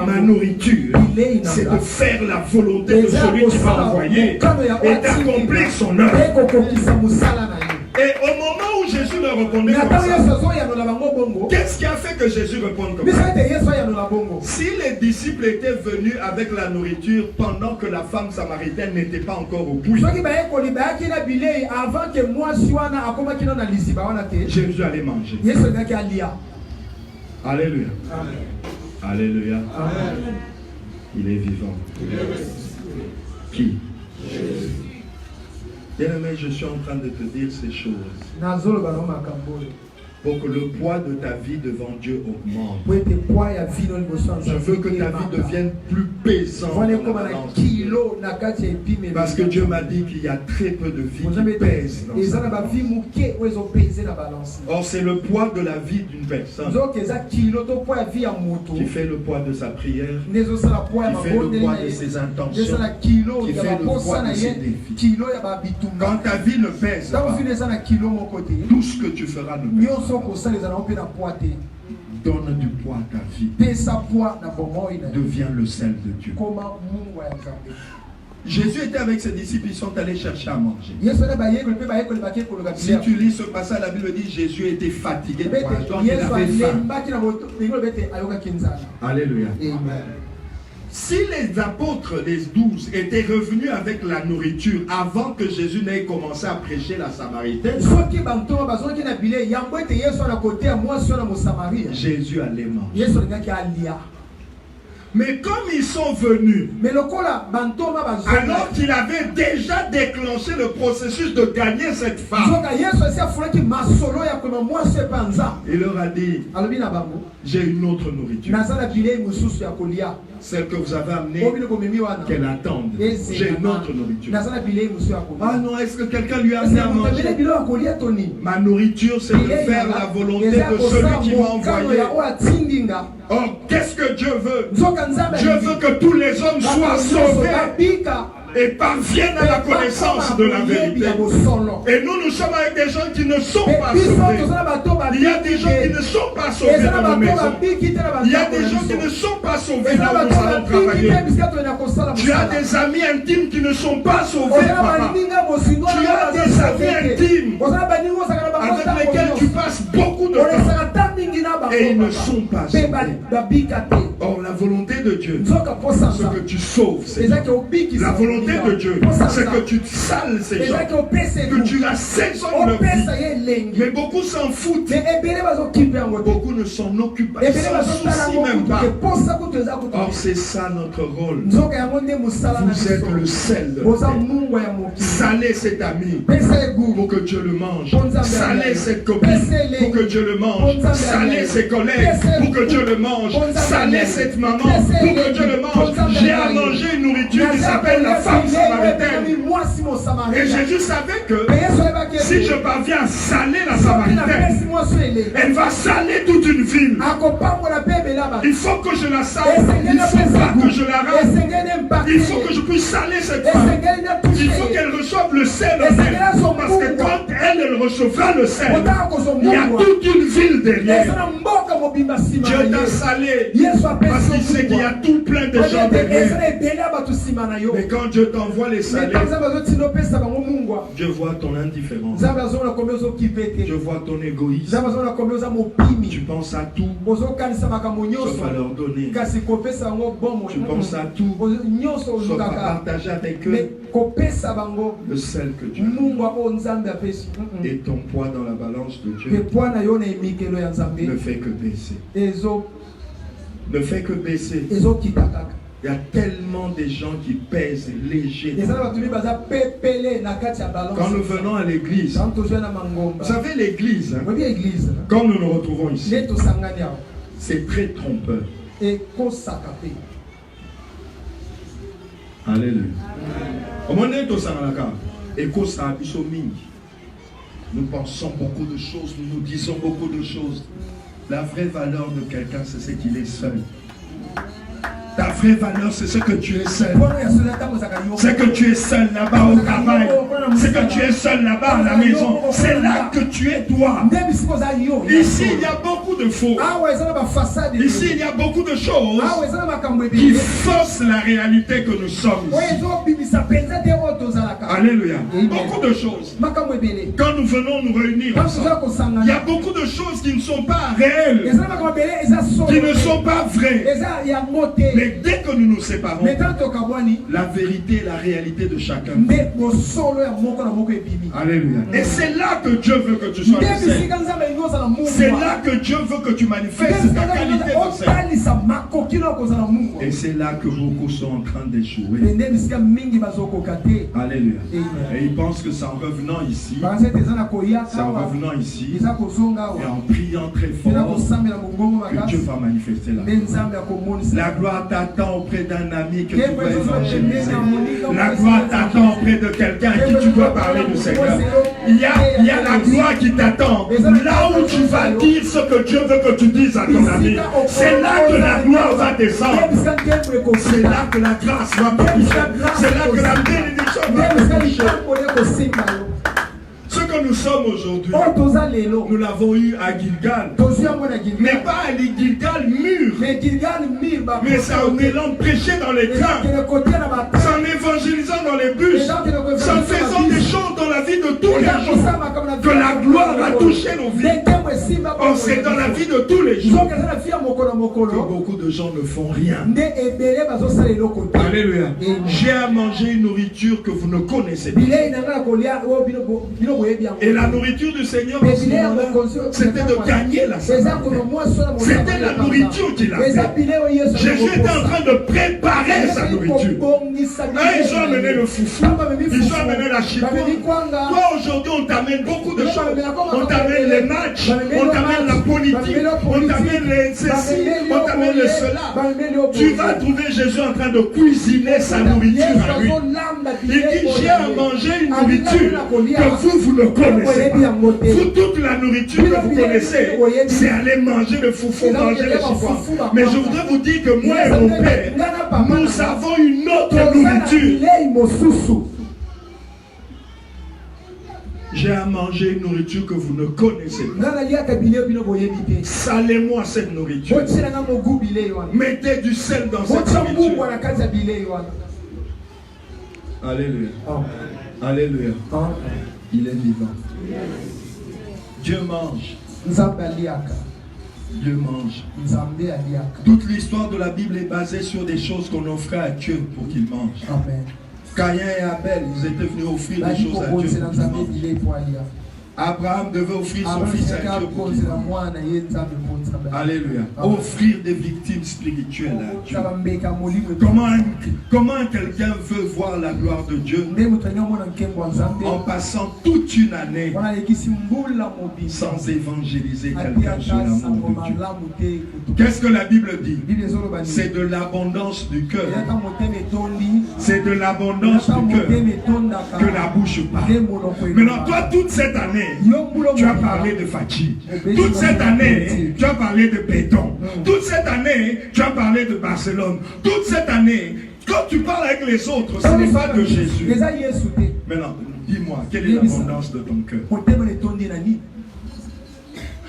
ma nourriture, c'est de faire la volonté de celui qui m'a envoyé et d'accomplir son œuvre. Et au moment où Jésus leur répondait comme ça, qu'est-ce qui a fait que Jésus réponde comme ça? Si les disciples étaient venus avec la nourriture pendant que la femme samaritaine n'était pas encore au puits, Jésus allait manger. Alléluia. Amen. Alléluia. Amen. Il est vivant. Qui? Jésus. Bien-aimé, je suis en train de te dire ces choses pour que le poids de ta vie devant Dieu augmente. Je veux que ta vie devienne plus pesante. Parce que Dieu m'a dit qu'il y a très peu de vie qui pèse dans sa balance. Or, c'est le poids de la vie d'une personne qui fait le poids de sa prière, qui fait le poids de ses intentions, qui fait le poids de ses défis. Quand ta vie ne pèse pas, tout ce que tu feras ne pèse pas. Donne du poids à ta vie. Deviens le sel de Dieu. Jésus était avec ses disciples, ils sont allés chercher à manger. Si tu lis ce passage, la Bible dit Jésus était fatigué, donc il avait faim. Alléluia. Amen. Si les apôtres, les 12, étaient revenus avec la nourriture avant que Jésus n'ait commencé à prêcher la Samaritaine, Jésus allait manger. Mais comme ils sont venus, alors qu'il avait déjà déclenché le processus de gagner cette femme, il leur a dit, j'ai une autre nourriture. Celle que vous avez amenée, qu'elle attende. J'ai une autre nourriture. Ah non, est-ce que quelqu'un lui a amené à manger? Ma nourriture, c'est de faire la volonté de celui qui m'a envoyé. Or, qu'est-ce que Dieu veut? Dieu veut que tous les hommes soient sauvés et parviennent à la connaissance de la vérité. Et nous sommes avec des gens qui ne sont pas sauvés. Il y a des gens qui ne sont pas sauvés dans nos maisons. Il y a des gens qui ne sont pas sauvés là où nous allons travailler. Tu as des amis intimes qui ne sont pas sauvés, papa. Tu as des amis intimes avec lesquels tu passes beaucoup de temps et ils ne sont pas sauvés. Or, la volonté de Dieu, c'est que tu sauves ces gens. La volonté de Dieu, c'est que tu sales ces gens, que tu assaisonnes leur vie. Mais beaucoup s'en foutent. Beaucoup ne s'en occupent pas. Ils s'en soucient même pas. Or, c'est ça notre rôle. Vous êtes le sel de la terre. Salez cet ami pour que Dieu le mange. Salez cette copine pour que Dieu le mange. Salez ses collègues pour que Dieu le mange. Salez cette maman pour que Dieu le mange. J'ai à manger une nourriture qui s'appelle la femme samaritaine. Et Jésus savait que si je parviens à saler la Samaritaine, elle va saler toute une ville. Il faut que je la sale. Il ne faut pas que je la rate. Il faut que je puisse saler cette femme. Il faut qu'elle reçoive le sel en elle. Parce que quand elle recevra le sel, il y a toute une ville derrière. Dieu t'a salé parce qu'il sait qu'il y a tout plein de gens derrière. Mais quand Dieu t'envoie les salés, Dieu voit ton indifférence. Dieu voit ton égoïsme. Tu penses à tout, sauf à leur donner. Tu penses à tout, sauf à partager avec eux le sel que Dieu a. Et ton poids dans la balance de Dieu ne fait que baisser. Ne fait que baisser. Il y a tellement de gens qui pèsent léger. Quand nous venons à l'église, vous savez l'église, quand nous nous retrouvons ici, c'est très trompeur. Alléluia. Nous pensons beaucoup de choses, nous nous disons beaucoup de choses. La vraie valeur de quelqu'un, c'est ce qu'il est seul. Ta vraie valeur, c'est ce que tu es seul. C'est que tu es seul là-bas au travail. C'est que tu es seul là-bas à la maison. C'est là que tu es toi. Ici, il y a beaucoup de faux. Ici, il y a beaucoup de choses qui faussent la réalité que nous sommes ici. Alléluia. Beaucoup de choses. Quand nous venons nous réunir ensemble, il y a beaucoup de choses qui ne sont pas réelles, qui ne sont pas vraies. Mais dès que nous nous séparons, la vérité et la réalité de chacun. Alléluia. Et c'est là que Dieu veut que tu sois le Seigneur. C'est là que Dieu veut que tu manifestes ta qualité de Seigneur. Et c'est là que beaucoup sont en train d'échouer. Alléluia. Et ils pensent que c'est en revenant ici, et en priant très fort que Dieu va manifester la gloire. La gloire t'attend auprès d'un ami que tu dois évangéliser. La gloire t'attend auprès de quelqu'un à qui tu dois parler du Seigneur. Il y a la gloire qui t'attend. Là où tu vas dire ce que Dieu veut que tu dises à ton ami, c'est là que la gloire va descendre. C'est là que la grâce va toucher. C'est là que la bénédiction va toucher. Ce que nous sommes aujourd'hui, nous l'avons eu à Gilgal. Mais pas à Gilgal mûr. Mais ça en allant prêcher dans les trains. C'est en évangélisant dans les bus. C'est en faisant des choses dans la vie de tous les jours que la gloire va toucher nos vies. Oh, c'est dans la vie de tous les jours que beaucoup de gens ne font rien. Alléluia. J'ai à manger une nourriture que vous ne connaissez pas. Et la nourriture du Seigneur, c'était de gagner la Sainte. C'était la nourriture qu'il a fait. Jésus était en train de préparer sa nourriture. Ils ont amené le foufou, ils ont amené la chipoule. Toi aujourd'hui on t'amène beaucoup de choses. On t'amène les matchs, on t'amène la politique, on t'amène ceci, on t'amène le cela. Tu vas trouver Jésus en train de cuisiner sa nourriture à lui. Il dit, j'ai à manger une nourriture que vous ne connaissez pas. Vous, toute la nourriture que vous connaissez, c'est aller manger le foufou, manger le chipoule. Mais je voudrais vous dire que moi et mon Père, nous avons une autre nourriture. J'ai à manger une nourriture que vous ne connaissez pas. Salez-moi cette nourriture. Mettez du sel dans cette nourriture. Alléluia. Alléluia. Il est vivant. Dieu mange. Dieu mange. Toute l'histoire de la Bible est basée sur des choses qu'on offrait à Dieu pour qu'il mange. Amen. Caïn et Abel, ils étaient venus offrir des choses à Dieu pour qu'il mange. Abraham devait offrir son fils à Dieu pour qu'il mange. Alléluia. Offrir des victimes spirituelles à Dieu. Comment quelqu'un veut voir la gloire de Dieu en passant toute une année sans évangéliser quelqu'un sur l'amour de Dieu? Qu'est-ce que la Bible dit? C'est de l'abondance du cœur. C'est de l'abondance du cœur que la bouche parle. Maintenant, toi, toute cette année, tu as parlé de fatigue. Toute cette année, tu as parlé de béton. Toute cette année, tu as parlé de Barcelone. Toute cette année, quand tu parles avec les autres, ce n'est pas de Jésus. Maintenant, dis-moi, quelle est l'abondance de ton cœur?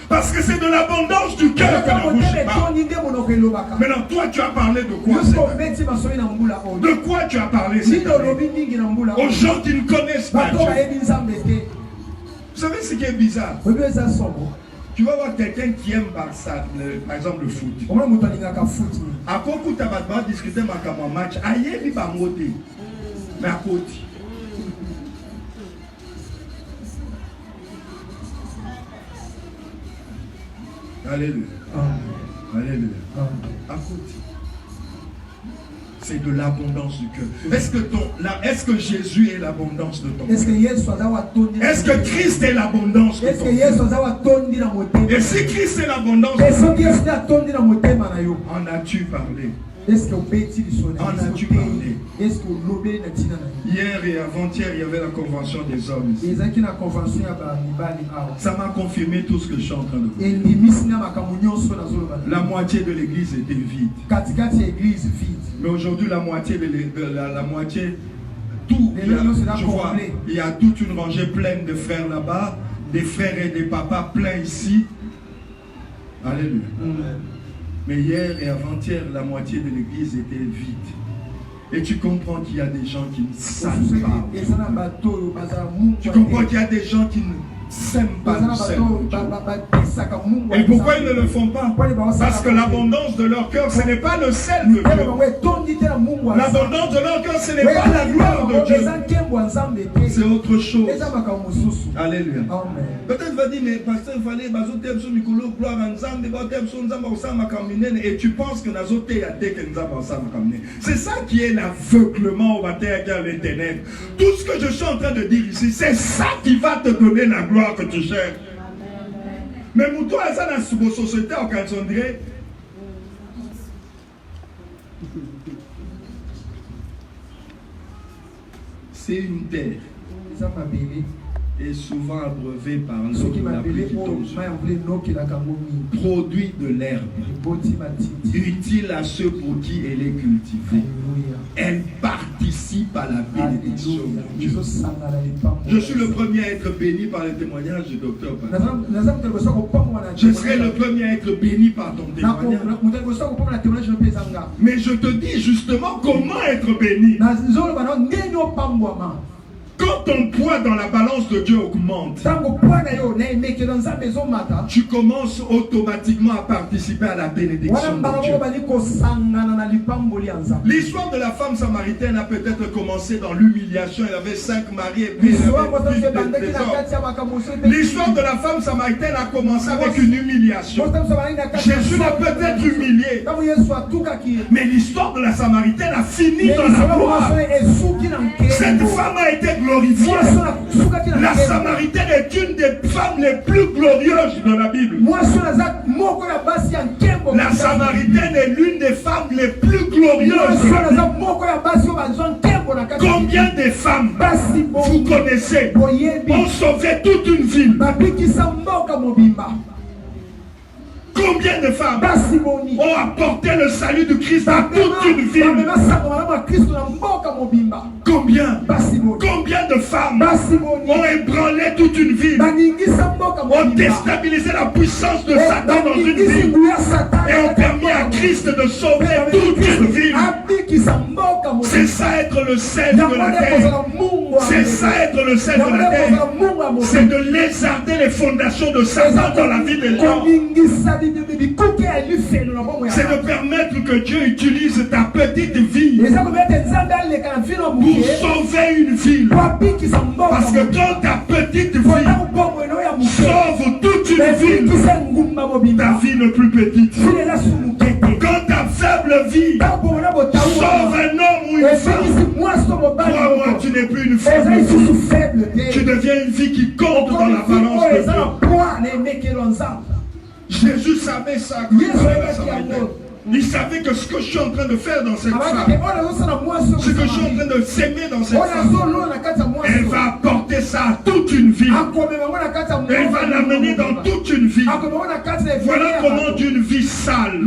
Parce que c'est de l'abondance du cœur que la bouche parle. Maintenant, toi, tu as parlé de quoi cette année? De quoi tu as parlé cette année? Aux gens qui ne connaissent pas Dieu. Vous savez ce qui est bizarre? Tu vas voir quelqu'un qui aime par exemple le foot. À quoi tu vas discuter avec un match? Aïe, il va monter. Mais à côté. Alléluia. Alléluia. À côté. C'est de l'abondance du cœur. Est-ce que Jésus est l'abondance de ton cœur? Est-ce que Christ est l'abondance de ton cœur? Et si Christ est l'abondance de ton cœur, en as-tu parlé? En as-tu parlé? Hier et avant-hier, il y avait la convention des hommes ici. Ça m'a confirmé tout ce que je suis en train de vous dire. La moitié de l'église était vide. Mais aujourd'hui, la moitié, tout, il y a toute une rangée pleine de frères là-bas, des frères et des papas pleins ici. Alléluia. Mais hier et avant-hier, la moitié de l'église était vide. Et tu comprends qu'il y a des gens qui ne savent pas. Tu comprends qu'il y a des gens qui ne s'aiment pas le Seigneur. Et pourquoi ils ne le font pas? Parce que l'abondance de leur cœur, ce n'est pas le sel de Dieu. L'abondance de leur cœur, ce n'est pas la gloire de Dieu. C'est autre chose. Alléluia. Peut-être va dire, mais pasteur, il fallait gloire et tu penses que c'est ça qui est l'aveuglement au bataille avec les ténèbres. Tout ce que je suis en train de dire ici, c'est ça qui va te donner la gloire que tu cherches. Mais toi, ça dans la société en Canzondré, c'est une terre. Et souvent abreuvé par l'eau de la pluie qui tombe sur produit de l'herbe, utile à ceux pour qui elle est cultivée. Elle participe à la bénédiction de Dieu. Je suis le premier à être béni par le témoignage du docteur. Je serai le premier à être béni par ton témoignage. Mais je te dis justement comment être béni. Quand ton poids dans la balance de Dieu augmente, tu commences automatiquement à participer à la bénédiction de Dieu. L'histoire de la femme samaritaine a peut-être commencé dans l'humiliation. Elle avait 5 maris et puis elle avait plus de trésors. L'histoire de la femme samaritaine a commencé avec une humiliation. Jésus l'a peut-être humilié. Mais l'histoire de la samaritaine a fini dans la gloire. Cette femme a été glorifiée. La Samaritaine est une des femmes les plus glorieuses de la Bible. La Samaritaine est l'une des femmes les plus glorieuses de la Bible. Combien de femmes vous connaissez ont sauvé toute une ville? Combien de femmes ont apporté le salut de Christ à toute une ville? Combien de femmes ont ébranlé toute une ville, ont déstabilisé la puissance de Satan dans une ville et ont permis à Christ de sauver toute une ville? C'est ça être le sel de la terre. C'est ça être le sel de la terre. C'est de lézarder les fondations de Satan dans la vie des gens. C'est de permettre que Dieu utilise ta petite vie pour sauver une ville. Parce que quand ta petite vie sauve toute une ville, ta vie n'est plus petite. Quand ta faible vie sauve un homme ou une femme, crois-moi, tu n'es plus une faible vie. Tu deviens une vie qui compte dans la balance de Dieu. Jésus savait ça. Il savait que ce que je suis en train de faire dans cette femme, ce que je suis en train de s'aimer dans cette femme, elle va apporter ça à toute une vie. Elle va l'amener dans toute une vie. Voilà comment d'une vie sale.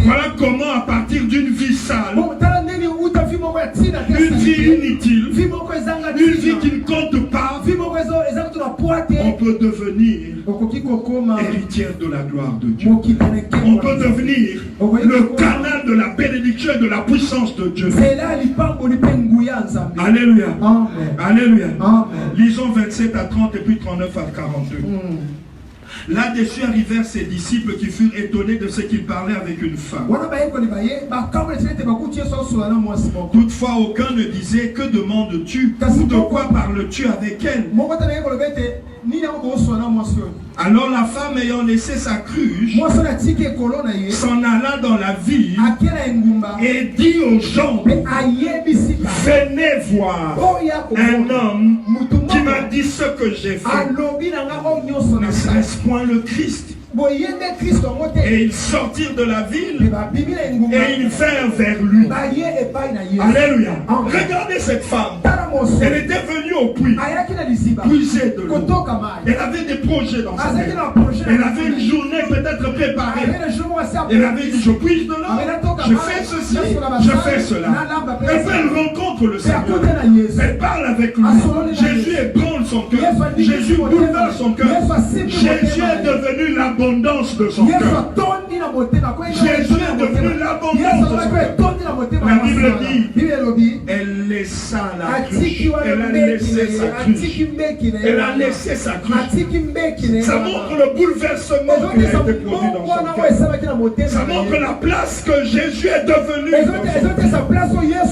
Voilà comment à partir d'une vie sale, une vie inutile, une vie qui ne compte pas, on peut devenir héritière de la gloire de Dieu. On peut devenir le canal de la bénédiction et de la puissance de Dieu. Alléluia. Alléluia. Lisons 27 à 30 et puis 39 à 42. Là-dessus arrivèrent ses disciples qui furent étonnés de ce qu'il parlait avec une femme. Toutefois, aucun ne disait « Que demandes-tu » ou « De quoi parles-tu avec elle ?» Alors la femme, ayant laissé sa cruche, s'en alla dans la ville et dit aux gens, venez voir un homme qui m'a dit ce que j'ai fait. Ne serait-ce point le Christ? Et ils sortirent de la ville et ils vinrent vers lui. Alléluia. Regardez cette femme. Elle était venue au puits, puiser de l'eau. Elle avait des projets dans sa tête. Elle avait une journée peut-être préparée. Elle avait dit, je puise de l'eau, je fais ceci, je fais cela. Et puis elle rencontre le Seigneur. Elle parle avec lui. Jésus ébranle son cœur. Jésus bouleverse son cœur. Jésus est devenu l'abondance de son cœur. Jésus est devenu l'abondance. La Bible dit, elle laissa la cruche. Elle a laissé sa cruche. Elle a laissé sa cruche. Ça montre le bouleversement qui a été produit dans son cœur. Ça montre la place que Jésus est devenu.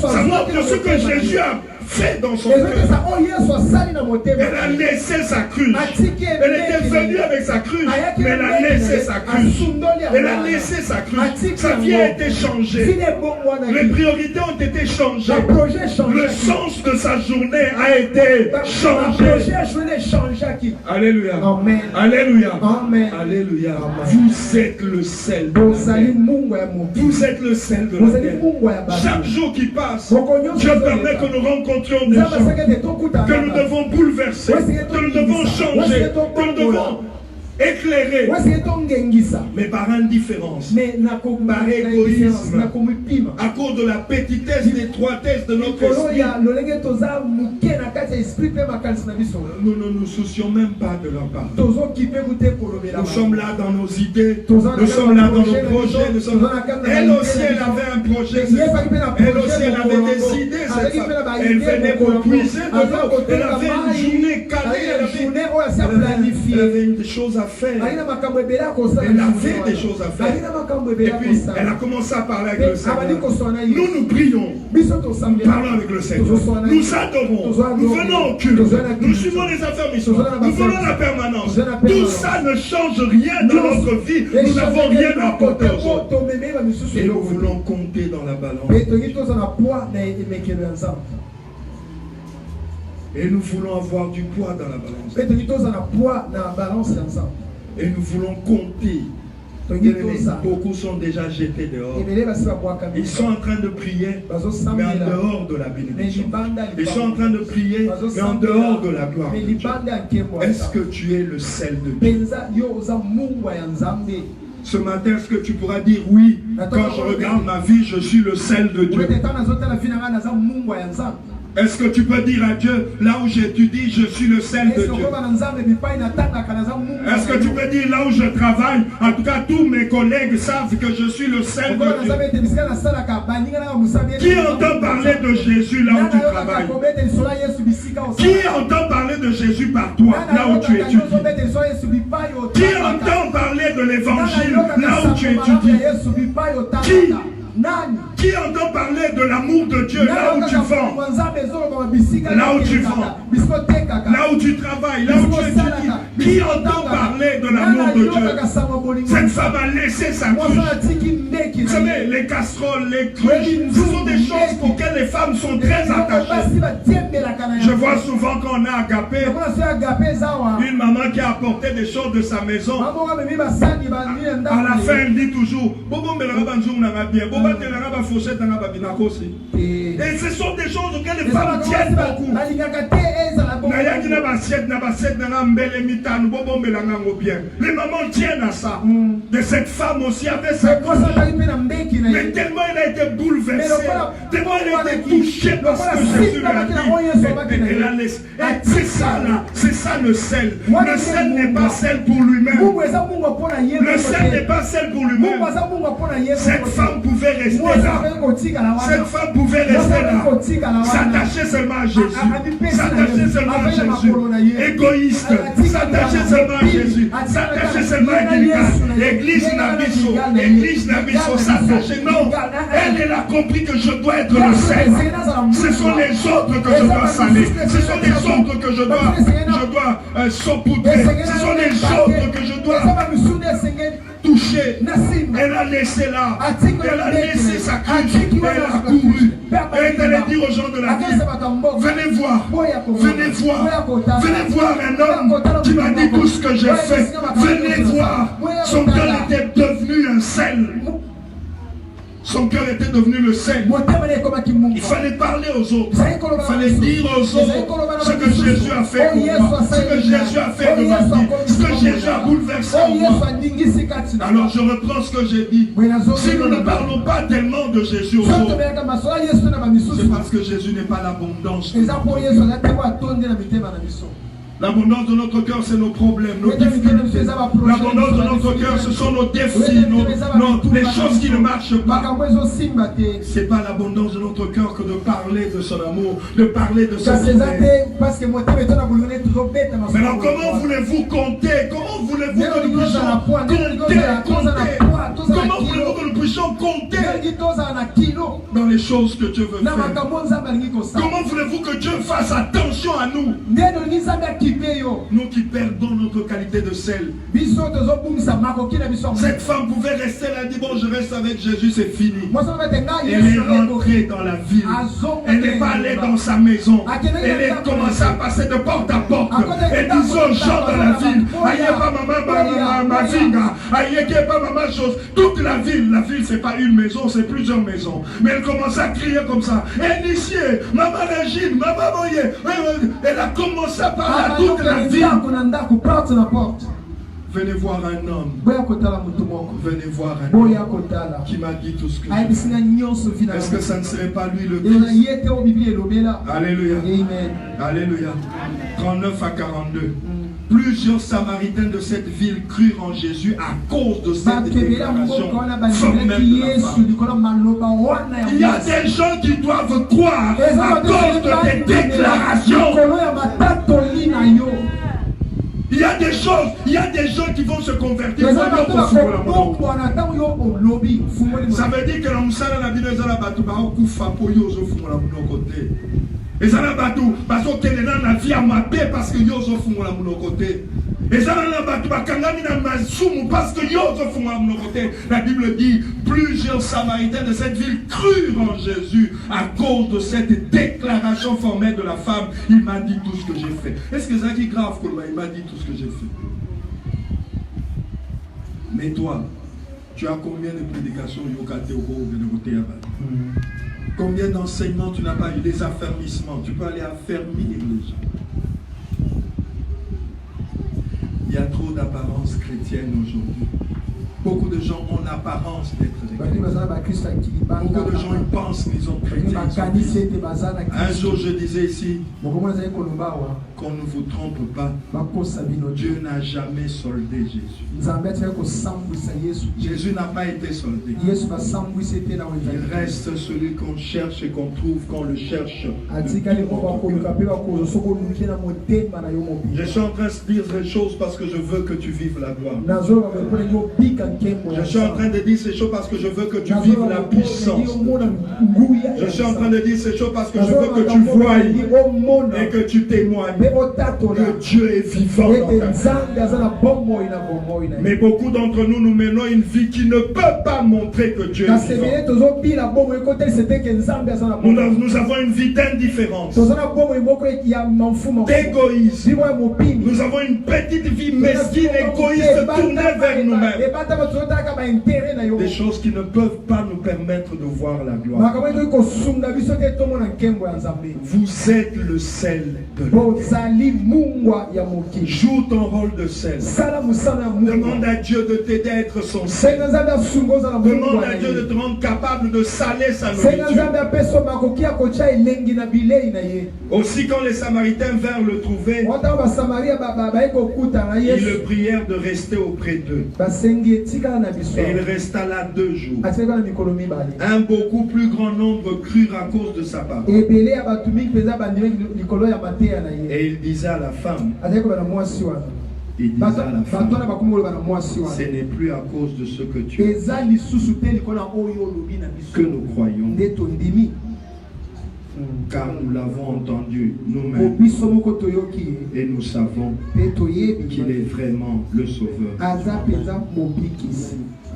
Ça montre ce que Jésus a fait dans son cœur. Elle a laissé sa cruche. Elle était venue avec sa cruche, mais elle a laissé sa cruche. Elle a laissé sa cruche. Sa vie a été changée. Les priorités ont été changées. Le sens de sa journée a été changé. Alléluia. Amen. Alléluia. Amen. Alléluia. Vous êtes le sel de la terre. Vous êtes le sel de la terre. Chaque jour qui passe, Dieu permet que nous rencontrions des gens que nous devons bouleverser, que nous devons changer, que nous devons éclairer, mais par indifférence, par égoïsme, à cause de la petitesse et l'étroitesse de notre esprit. Nous ne nous soucions même pas de leur part. Nous sommes là dans nos idées, nous sommes là dans nos projets. Elle aussi, elle avait un projet. Elle aussi, elle avait des idées. Elle venait pour puiser de l'eau. Elle avait une journée calée. Elle avait des choses à faire. Elle avait des choses à faire. Et puis, elle a commencé à parler avec le Seigneur. Nous prions. Nous parlons avec le Seigneur. Nous adorons. Nous venons au culte. Nous suivons les affaires missionnaires. Nous venons la permanence. Tout ça ne change rien dans notre vie. Nous n'avons rien à apporter aux autres. Et nous voulons compter dans la balance. Et nous voulons avoir du poids dans la balance. Et nous voulons compter. Beaucoup sont déjà jetés dehors. Ils sont en train de prier, mais en dehors de la bénédiction. Ils sont en train de prier, mais en dehors de la gloire de Dieu. Est-ce que tu es le sel de Dieu? Ce matin, est-ce que tu pourras dire oui, quand je regarde ma vie, je suis le sel de Dieu? Est-ce que tu peux dire à Dieu, là où j'étudie, je suis le sel de Dieu? Est-ce que tu peux dire, là où je travaille, en tout cas tous mes collègues savent que je suis le sel de Dieu? Qui entend parler de Jésus là où tu travailles? Qui entend parler de Jésus par toi, là où tu étudies? Qui entend parler de l'évangile là où tu étudies? Qui entend parler de l'amour de Dieu là où tu vends, là où tu vends, là où tu travailles, là où tu étudies? Qui entend parler de l'amour de Dieu? Cette femme a laissé sa cruche. Vous savez, les casseroles, les cruches, ce sont des choses auxquelles les femmes sont très attachées. Je vois souvent qu'on a agapé une maman qui a apporté des choses de sa maison. À la fin, elle dit toujours, et ce sont des choses auxquelles les femmes tiennent beaucoup. Les mamans tiennent à ça. De cette femme aussi avait sa cruche. Mais tellement elle a été bouleversée, tellement elle a été touchée parce que Jésus lui a dit. C'est ça là, c'est ça le sel. Le sel n'est pas sel pour lui-même. Le sel n'est pas sel pour lui-même. Cette femme pouvait rester là. Cette femme pouvait rester là. S'attacher seulement à Jésus. S'attacher seulement à Jésus. Égoïste. S'attacher seulement à Jésus. S'attacher seulement à l'église Nabiso. L'église Nabiso s'attacher. Non. Elle a compris que je dois être le sel. Ce sont les autres que je dois saler. Ce sont les autres que je dois saupoudrer. Ce sont les autres que je dois toucher. Elle a laissé là. Elle a laissé sa cruche. Elle a couru. Elle est allée dire aux gens de la ville, venez voir. Venez voir. Venez voir un homme qui m'a dit tout ce que j'ai fait. Venez voir. Son cœur était devenu un sel. Son cœur était devenu le sel. Il fallait parler aux autres. Il fallait dire aux autres ce que Jésus a fait pour moi. Ce que Jésus a fait de ma vie. Ce que Jésus a bouleversé en moi. Alors je reprends ce que j'ai dit. Si nous ne parlons pas tellement de Jésus aux autres, c'est parce que Jésus n'est pas l'abondance. L'abondance de notre cœur, c'est nos problèmes, nos difficultés. L'abondance de notre cœur, ce sont nos défis, les choses qui ne marchent pas. Ce n'est pas l'abondance de notre cœur que de parler de son amour, de parler de son amour. Maintenant, comment voulez-vous compter? Comment voulez-vous que nous puissions compter? Comment voulez-vous que nous puissions compter dans les choses que Dieu veut faire? Comment voulez-vous que Dieu fasse attention à nous? Nous qui perdons notre qualité de sel. Cette femme pouvait rester là, dit bon, je reste avec Jésus, c'est fini. Elle est rentrée dans la ville. Elle n'est pas allée dans sa maison. Elle a commencé à passer de porte à porte. Elle disait aux gens dans la ville, aïe pas maman, ma fille, aïe pas maman chose. Toute la ville c'est pas une maison, c'est plusieurs maisons. Mais elle commence à crier comme ça. Initié, maman Régine, maman Moye. Elle a commencé à parler à toute la ville. Venez voir un homme. Venez voir un homme qui m'a dit tout ce que je fais. Est-ce que ça ne serait pas lui le Christ? Alléluia. Alléluia. 39 à 42. Plusieurs Samaritains de cette ville crurent en Jésus à cause de cette déclaration formelle de la femme. Il y a des gens qui doivent croire à cause de tes déclarations. Il y a des choses, il y a des gens qui vont se convertir. Ça veut dire que l'homme s'en a bien dans la bateau, et ça n'a pas tout, parce que les gens n'ont vie à ma paix parce que ils ont la mon côté. Et ça n'a pas tout, parce que ils ont la mon côté. La Bible dit, plusieurs Samaritains de cette ville crurent en Jésus à cause de cette déclaration formelle de la femme. Il m'a dit tout ce que j'ai fait. Est-ce que ça qui est grave, il m'a dit tout ce que j'ai fait? Mais toi, tu as combien de prédications combien d'enseignements tu n'as pas eu, des affermissements? Tu peux aller affermir les gens. Il y a trop d'apparence chrétienne aujourd'hui. Beaucoup de gens ont l'apparence d'être chrétiens. Beaucoup de gens ils pensent qu'ils sont chrétiens. Un jour je disais ici, qu'on ne vous trompe pas, Dieu n'a jamais soldé Jésus. Jésus n'a pas été soldé. Il reste celui qu'on cherche et qu'on trouve quand on le cherche. Je suis en train de dire ces choses parce que je veux que tu vives la gloire. Je suis en train de dire ces choses parce que je veux que tu vives la puissance. Je suis en train de dire ces choses parce que je veux que tu voies et que tu témoignes que Dieu est vivant dans ta vie. Mais beaucoup d'entre nous, nous menons une vie qui ne peut pas montrer que Dieu est vivant. Nous avons une vie d'indifférence, d'égoïsme. Nous avons une petite vie mesquine, égoïste, tournée vers nous-mêmes. Des choses qui ne peuvent pas nous permettre de voir la gloire. Vous êtes le sel de la terre. Joue ton rôle de sel. Demande à Dieu de t'aider à être son sel. Demande à Dieu de te rendre capable de saler sa nourriture. Aussi quand les Samaritains vinrent le trouver, ils le prièrent de rester auprès d'eux. Et il resta là 2 jours. Un beaucoup plus grand nombre crurent à cause de sa parole. Et il disait à la femme, ce n'est plus à cause de ce que tu as que nous croyons, car nous l'avons entendu nous-mêmes et nous savons qu'il est vraiment le Sauveur.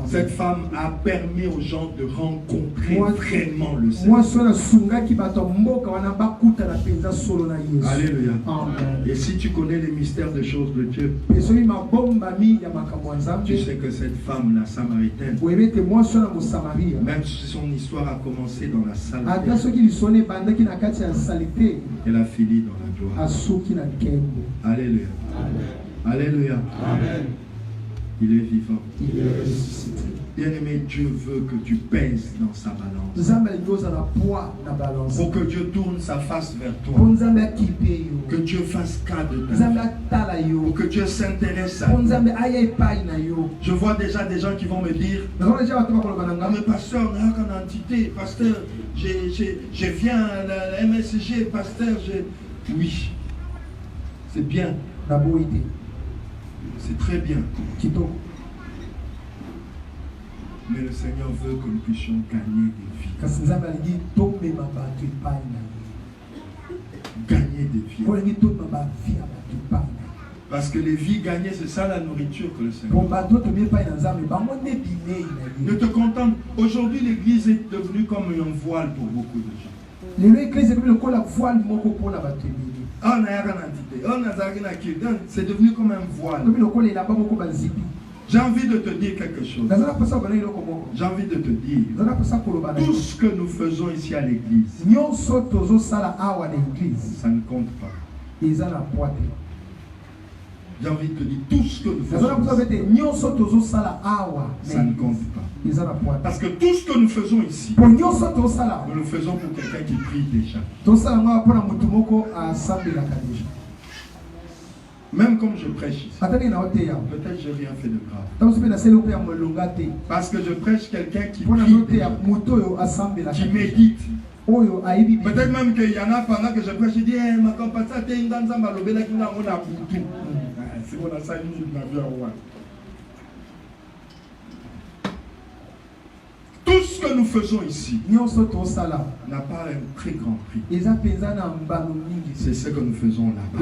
Cette femme a permis aux gens de rencontrer vraiment le Seigneur. Alléluia. Et si tu connais les mystères des choses de Dieu, tu sais que cette femme, la Samaritaine, même si son histoire a commencé dans la saleté, elle a fini dans la gloire. Alléluia. Alléluia. Amen. Il est vivant. Il est ressuscité. Bien-aimé, Dieu veut que tu pèses dans sa balance. Pour que Dieu tourne sa face vers toi. Que Dieu fasse cas de ta vie. Pour que Dieu s'intéresse à toi. Je vois déjà des gens qui vont me dire, mais pasteur, on a qu'une entité. Pasteur, je viens à la MSG. Pasteur, oui, c'est bien. C'est très bien. Mais le Seigneur veut que nous puissions gagner des vies. Gagner des vies. Parce que les vies gagnées, c'est ça la nourriture que le Seigneur veut. Ne te contente. Aujourd'hui, l'église est devenue comme un voile pour beaucoup de gens. C'est devenu comme un voile. J'ai envie de te dire quelque chose. J'ai envie de te dire, tout ce que nous faisons ici à l'église, ça ne compte pas. J'ai envie de te dire, tout ce que nous faisons, ça ne compte pas. Parce que tout ce que nous faisons ici, nous le faisons pour quelqu'un qui prie déjà. Même comme je prêche ici, peut-être je n'ai rien fait de grave. Parce que je prêche quelqu'un qui prie, qui médite. Peut-être même qu'il y en a pendant que je prêche, il dit, ma compagne, c'est une danse, c'est bon, ça, tout ce que nous faisons ici n'a pas un très grand prix. C'est ce que nous faisons là-bas.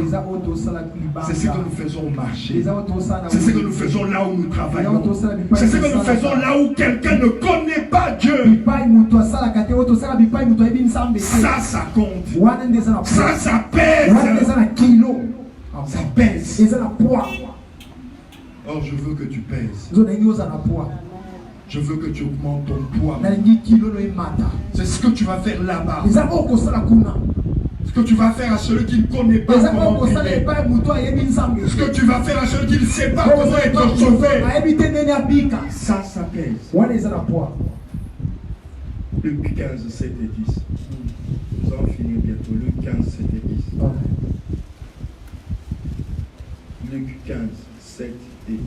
C'est ce que nous faisons au marché. C'est ce que nous faisons là où nous travaillons. C'est ce que nous faisons là où quelqu'un ne connaît pas Dieu. Ça compte. Ça pèse. Ça pèse. Or, je veux que tu pèses. Je veux que tu augmentes ton poids. C'est ce que tu vas faire là-bas. Ce que tu vas faire à celui qui ne connaît pas comment prier. Ce que tu vas faire à celui qui ne sait pas comment être sauvé. Ça pèse. Luc 15, 7 et 10. Nous allons finir bientôt. Luc 15, 7 et 10. Luc 15, 7 et 10.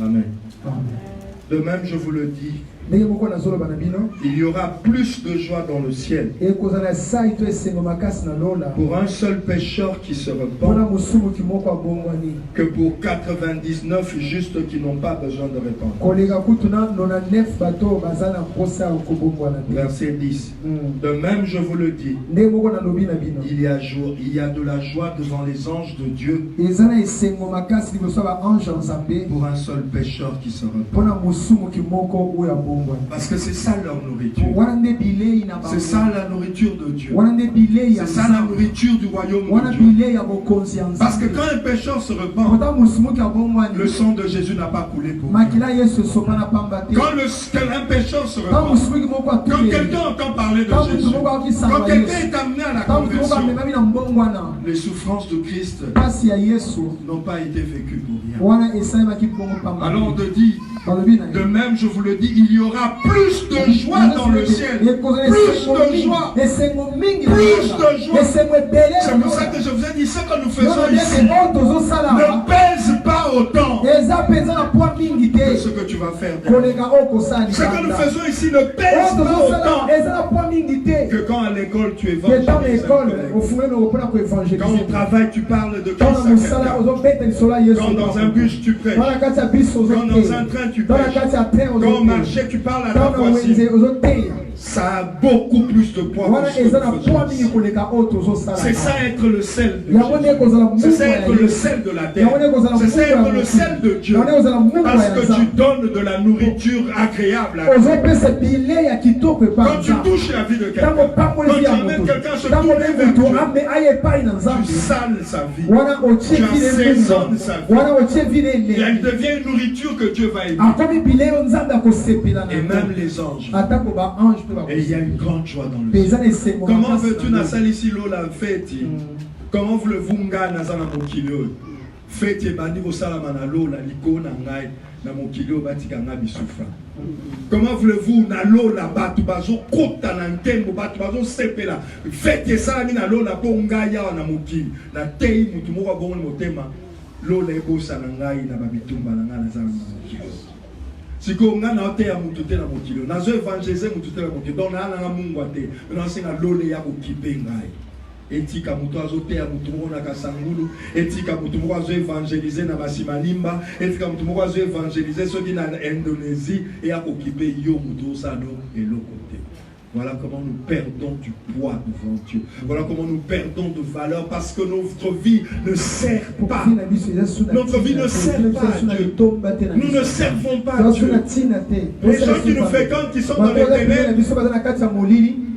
Amen. De même, je vous le dis, il y aura plus de joie dans le ciel pour un seul pécheur qui se repent que pour 99 justes qui n'ont pas besoin de répandre. Verset 10. De même, je vous le dis, il y a de la joie devant les anges de Dieu pour un seul pécheur qui se repent. Parce que c'est ça leur nourriture. C'est ça la nourriture de Dieu. C'est ça la nourriture du royaume de Dieu. Parce que quand un pécheur se repent, le sang de Jésus n'a pas coulé pour lui. Quand un pécheur se repent, quand quelqu'un entend parler de Jésus, quand quelqu'un est amené à la conversion, les souffrances de Christ n'ont pas été vécues pour rien. Alors on te dit, de même je vous le dis, il y aura plus de joie dans le ciel. Plus de joie. Plus de joie. C'est pour ça que je vous ai dit, ce que nous faisons ici ne pèse pas autant que ce que tu vas faire. Ce que nous faisons ici ne pèse pas autant que quand à l'école tu évangélises. Quand au travail tu parles de Christ à quelqu'un. Quand dans un bus tu prêches. Quand dans un train tu prêches. Quand au marché tu parles à ta voisine. ça a beaucoup plus de poids que ce que nous faisons. C'est ça être le sel de Jésus. C'est ça être le sel de la terre. C'est ça être le sel de Dieu. Parce que tu donnes de la nourriture agréable à Dieu. Quand tu touches la vie de quelqu'un, quand tu amènes quelqu'un se tourner vers Dieu, tu sales sa vie. Tu assaisonnes sa vie. Et elle devient une nourriture que Dieu va aimer. Et même les anges. Et il y a une grande joie dans le ciel. Comment veux-tu ici la fête? Comment voulez-vous nazana mokilo? Fête bandi ko salama na lo la liko na ngai na mokilo batika nga bisufa. Comment voulez-vous na lo la batu bazo kota na ntembo batu bazo sepela. Fête salami na lo la bonga ya na mokili. Na tei mutu moko bongo motema lo la ebosa na ngai na babitumba na nga nazana mokilo. Si vous avez un mutu te na mokilo, nazo évangéliser mutu te na mokilo, donc na nga mungu ate, na senga lole ya kokipe ngai. Etika mutu azote ya mutu moko na kasangulu, etika mutu moko azo évangéliser na basimalimba, etika mutu moko azo évangéliser soki na Indonésie et ya kokipe yo mutu osano eloko te. Voilà comment nous perdons du poids devant Dieu. Voilà comment nous perdons de valeur parce que notre vie ne sert pas. Notre vie ne sert pas à Dieu. Nous ne servons pas à Dieu. Les gens qui nous fréquentent, qui sont dans les ténèbres,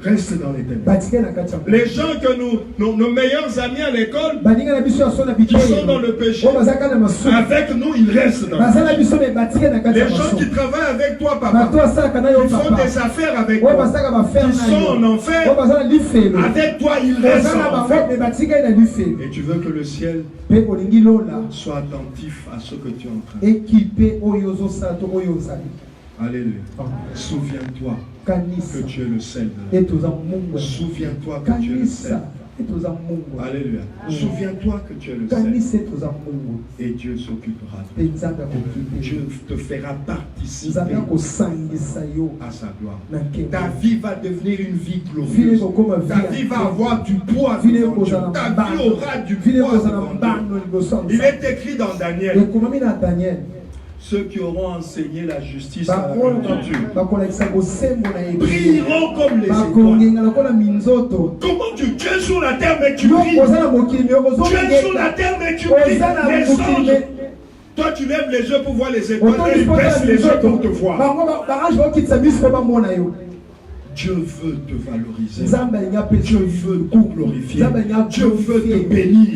restent dans les ténèbres. Les gens que nos meilleurs amis à l'école, qui sont dans le péché, avec nous, ils restent dans le péché. Les gens qui travaillent avec toi, papa, ils font des affaires avec toi. Ils sont en enfer. Avec toi, ils restent en enfer. Et tu veux que le ciel soit attentif à ce que tu es en train de faire. Alléluia. Souviens-toi que tu es le sel. Souviens-toi que tu es le sel. Alléluia. Souviens-toi que tu es le sel. Et Dieu s'occupera de toi. Dieu te fera participer à sa gloire. Ta vie va devenir une vie glorieuse. Ta vie va avoir du poids devant Dieu. Ta vie aura du poids devant Dieu. Il est écrit dans Daniel. Ceux qui auront enseigné la justice à la multitude brilleront comme les étoiles. Comment tu es sur la terre mais tu brilles? Tu es sur la terre mais tu brilles. Les anges, toi tu lèves les yeux pour voir les étoiles et ils baissent les yeux pour te voir. Dieu veut te valoriser. Dieu veut te glorifier. Dieu veut te bénir.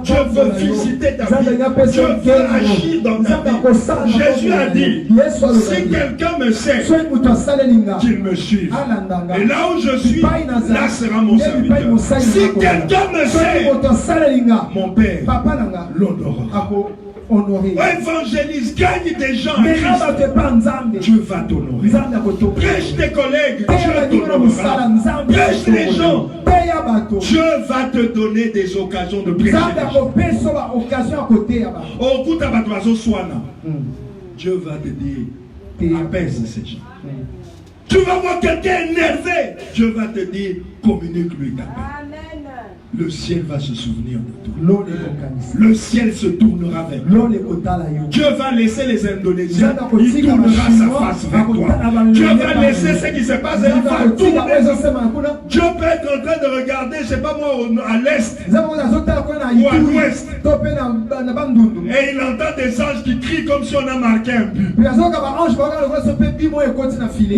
Dieu veut visiter ta vie. Dieu veut agir dans ta vie. Jésus a dit, si quelqu'un me sert, qu'il me suive. Et là où je suis, là sera mon serviteur. Si quelqu'un me sert, mon Père l'honorera. Évangélise, gagne des gens à Christ. Dieu va t'honorer. Prêche tes collègues, Dieu t'honorera. Prêche les gens, Dieu va te donner des occasions de prêcher. Dieu va te dire, apaise ces gens. Tu vas voir quelqu'un énervé, Dieu va te dire, communique-lui ta paix. Le ciel va se souvenir de toi. Le ciel se tournera vers toi. Dieu va laisser les Indonésiens. Il tournera sa face vers toi. Dieu va laisser ce qui se passe et il va tourner. Dieu peut être en train de regarder, je ne sais pas moi, à l'est ou à l'ouest. Et il entend des anges qui crient comme si on a marqué un but.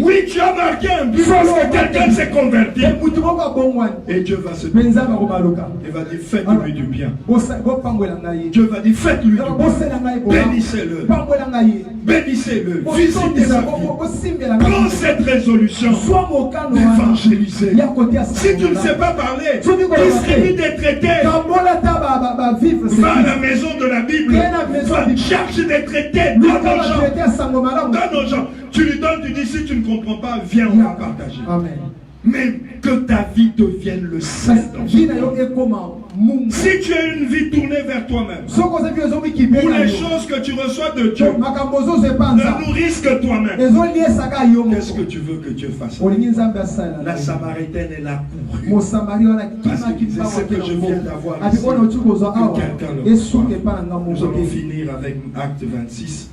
Oui, tu as marqué un but parce que quelqu'un s'est converti. Et Dieu va se tourner. Il va dire faites-lui du bien. Dieu va dire faites-lui du bien. Bénissez-le. Bénissez-le. Visitez sa vie. Prends cette résolution d'évangéliser. Si tu ne sais pas parler, distribue des traités. Va à la maison de la Bible. Va chercher des traités. Donne aux gens. Tu lui donnes, tu dis si tu ne comprends pas, viens, on va partager. Amen. Mais que ta vie devienne le sel dans ton corps. Si tu as une vie tournée vers toi-même, ou les choses que tu reçois de Dieu ne nourrissent que toi-même, qu'est-ce que tu veux que Dieu fasse? La Samaritaine, elle a couru parce qu'il disait ce que je viens d'avoir ici, que quelqu'un le reçoive. Nous allons finir avec Acte 26.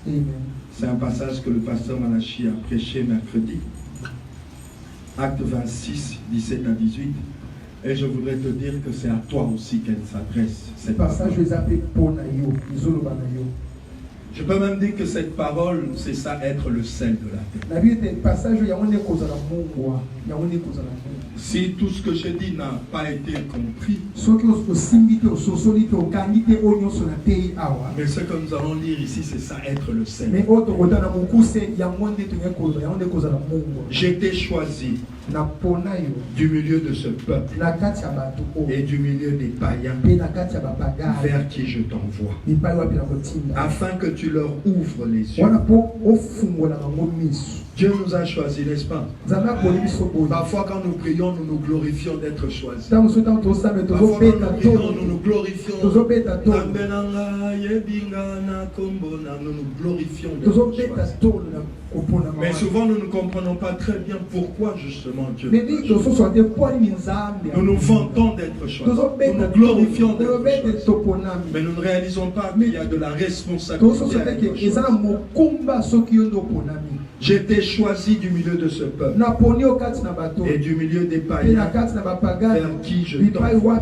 C'est un passage que le pasteur Malachi a prêché mercredi. Acte 26, 17 à 18. Et je voudrais te dire que c'est à toi aussi qu'elle s'adresse. Cette passage. Je peux même dire que cette parole, c'est ça, être le sel de la terre. Si tout ce que je dis n'a pas été compris, mais ce que nous allons lire ici, c'est ça, être le sel. J'étais choisi du milieu de ce peuple et du milieu des païens vers qui je t'envoie, afin que tu leur ouvres les yeux. Dieu nous a choisis, n'est-ce pas? Parfois quand nous prions, nous nous glorifions d'être choisis. Parfois quand nous prions, nous nous glorifions. Nous nous glorifions d'être choisis. Mais souvent nous ne comprenons pas très bien pourquoi justement Dieu nous a choisis. Nous nous vantons d'être choisis. Nous nous glorifions d'être choisis. Mais nous ne réalisons pas qu'il y a de la responsabilité à être choisis. J'étais choisi du milieu de ce peuple et du milieu des païens vers qui je t'envoie,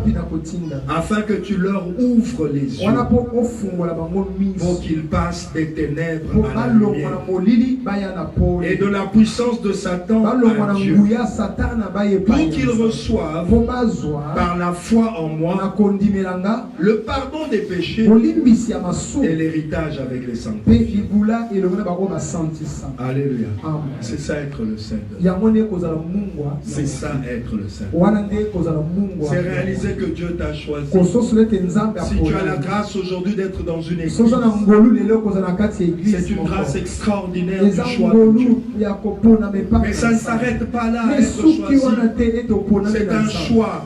afin que tu leur ouvres les yeux pour qu'ils passent des ténèbres à la lumière et de la puissance de Satan à Dieu, pour qu'ils reçoivent par la foi en moi le pardon des péchés et l'héritage avec les saints. Alléluia. C'est ça être le sel. C'est ça être le sel. C'est réaliser que Dieu t'a choisi. Si tu as la grâce aujourd'hui d'être dans une église, c'est une grâce extraordinaire du choix de Dieu. Mais ça ne s'arrête pas là à être choisi. C'est un choix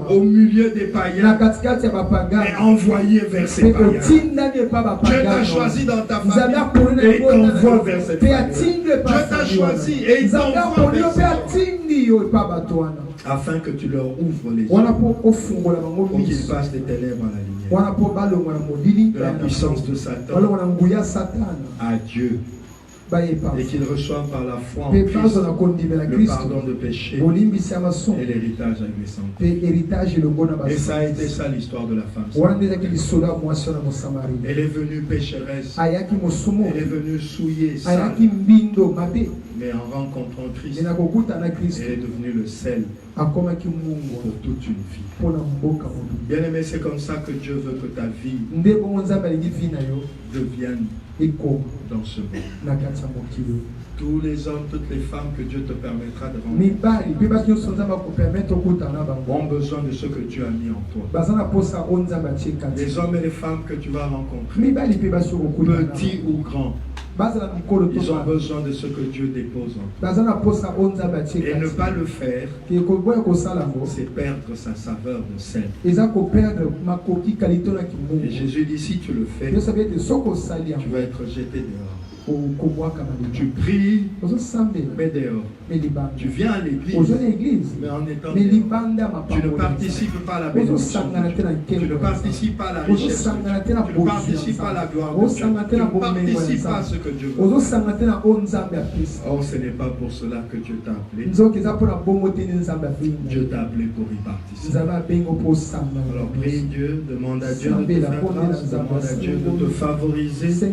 au milieu des païens, mais envoyé vers ces païens. Dieu t'a choisi dans ta famille et t'envoie vers ces païens. Dieu t'a choisi et il t'envoie vers ces païens, afin que tu leur ouvres les yeux pour qu'ils passent des ténèbres à la lumière, de la puissance de Satan à Dieu, et qu'ils reçoivent par la foi en Christ le pardon de péché et l'héritage avec les saints. Et ça a été ça l'histoire de la femme. Elle est venue pécheresse, elle est venue souillée, sale. Mais en rencontrant Christ, elle est devenue le sel pour toute une vie. Bien aimé, c'est comme ça que Dieu veut que ta vie devienne dans ce monde. Tous les hommes, toutes les femmes que Dieu te permettra de rencontrer ont besoin de ce que Dieu a mis en toi. Les hommes et les femmes que tu vas rencontrer, petits ou grands, ils ont besoin de ce que Dieu dépose en toi. Et ne pas le faire, c'est perdre sa saveur de sel. Et Jésus dit, si tu le fais, tu vas être jeté dehors. Tu pries, mais dehors. Tu viens à l'église, mais en étant dehors. Tu ne participes pas à la bénédiction de Dieu. Tu ne participes pas à la richesse de Dieu. Tu ne participes pas à la gloire de Dieu. Tu ne participes pas à ce que Dieu veut. Or, ce n'est pas pour cela que Dieu t'a appelé. Dieu t'a appelé pour y participer. Alors prie Dieu, demande à Dieu de te faire grâce, demande à Dieu de te favoriser.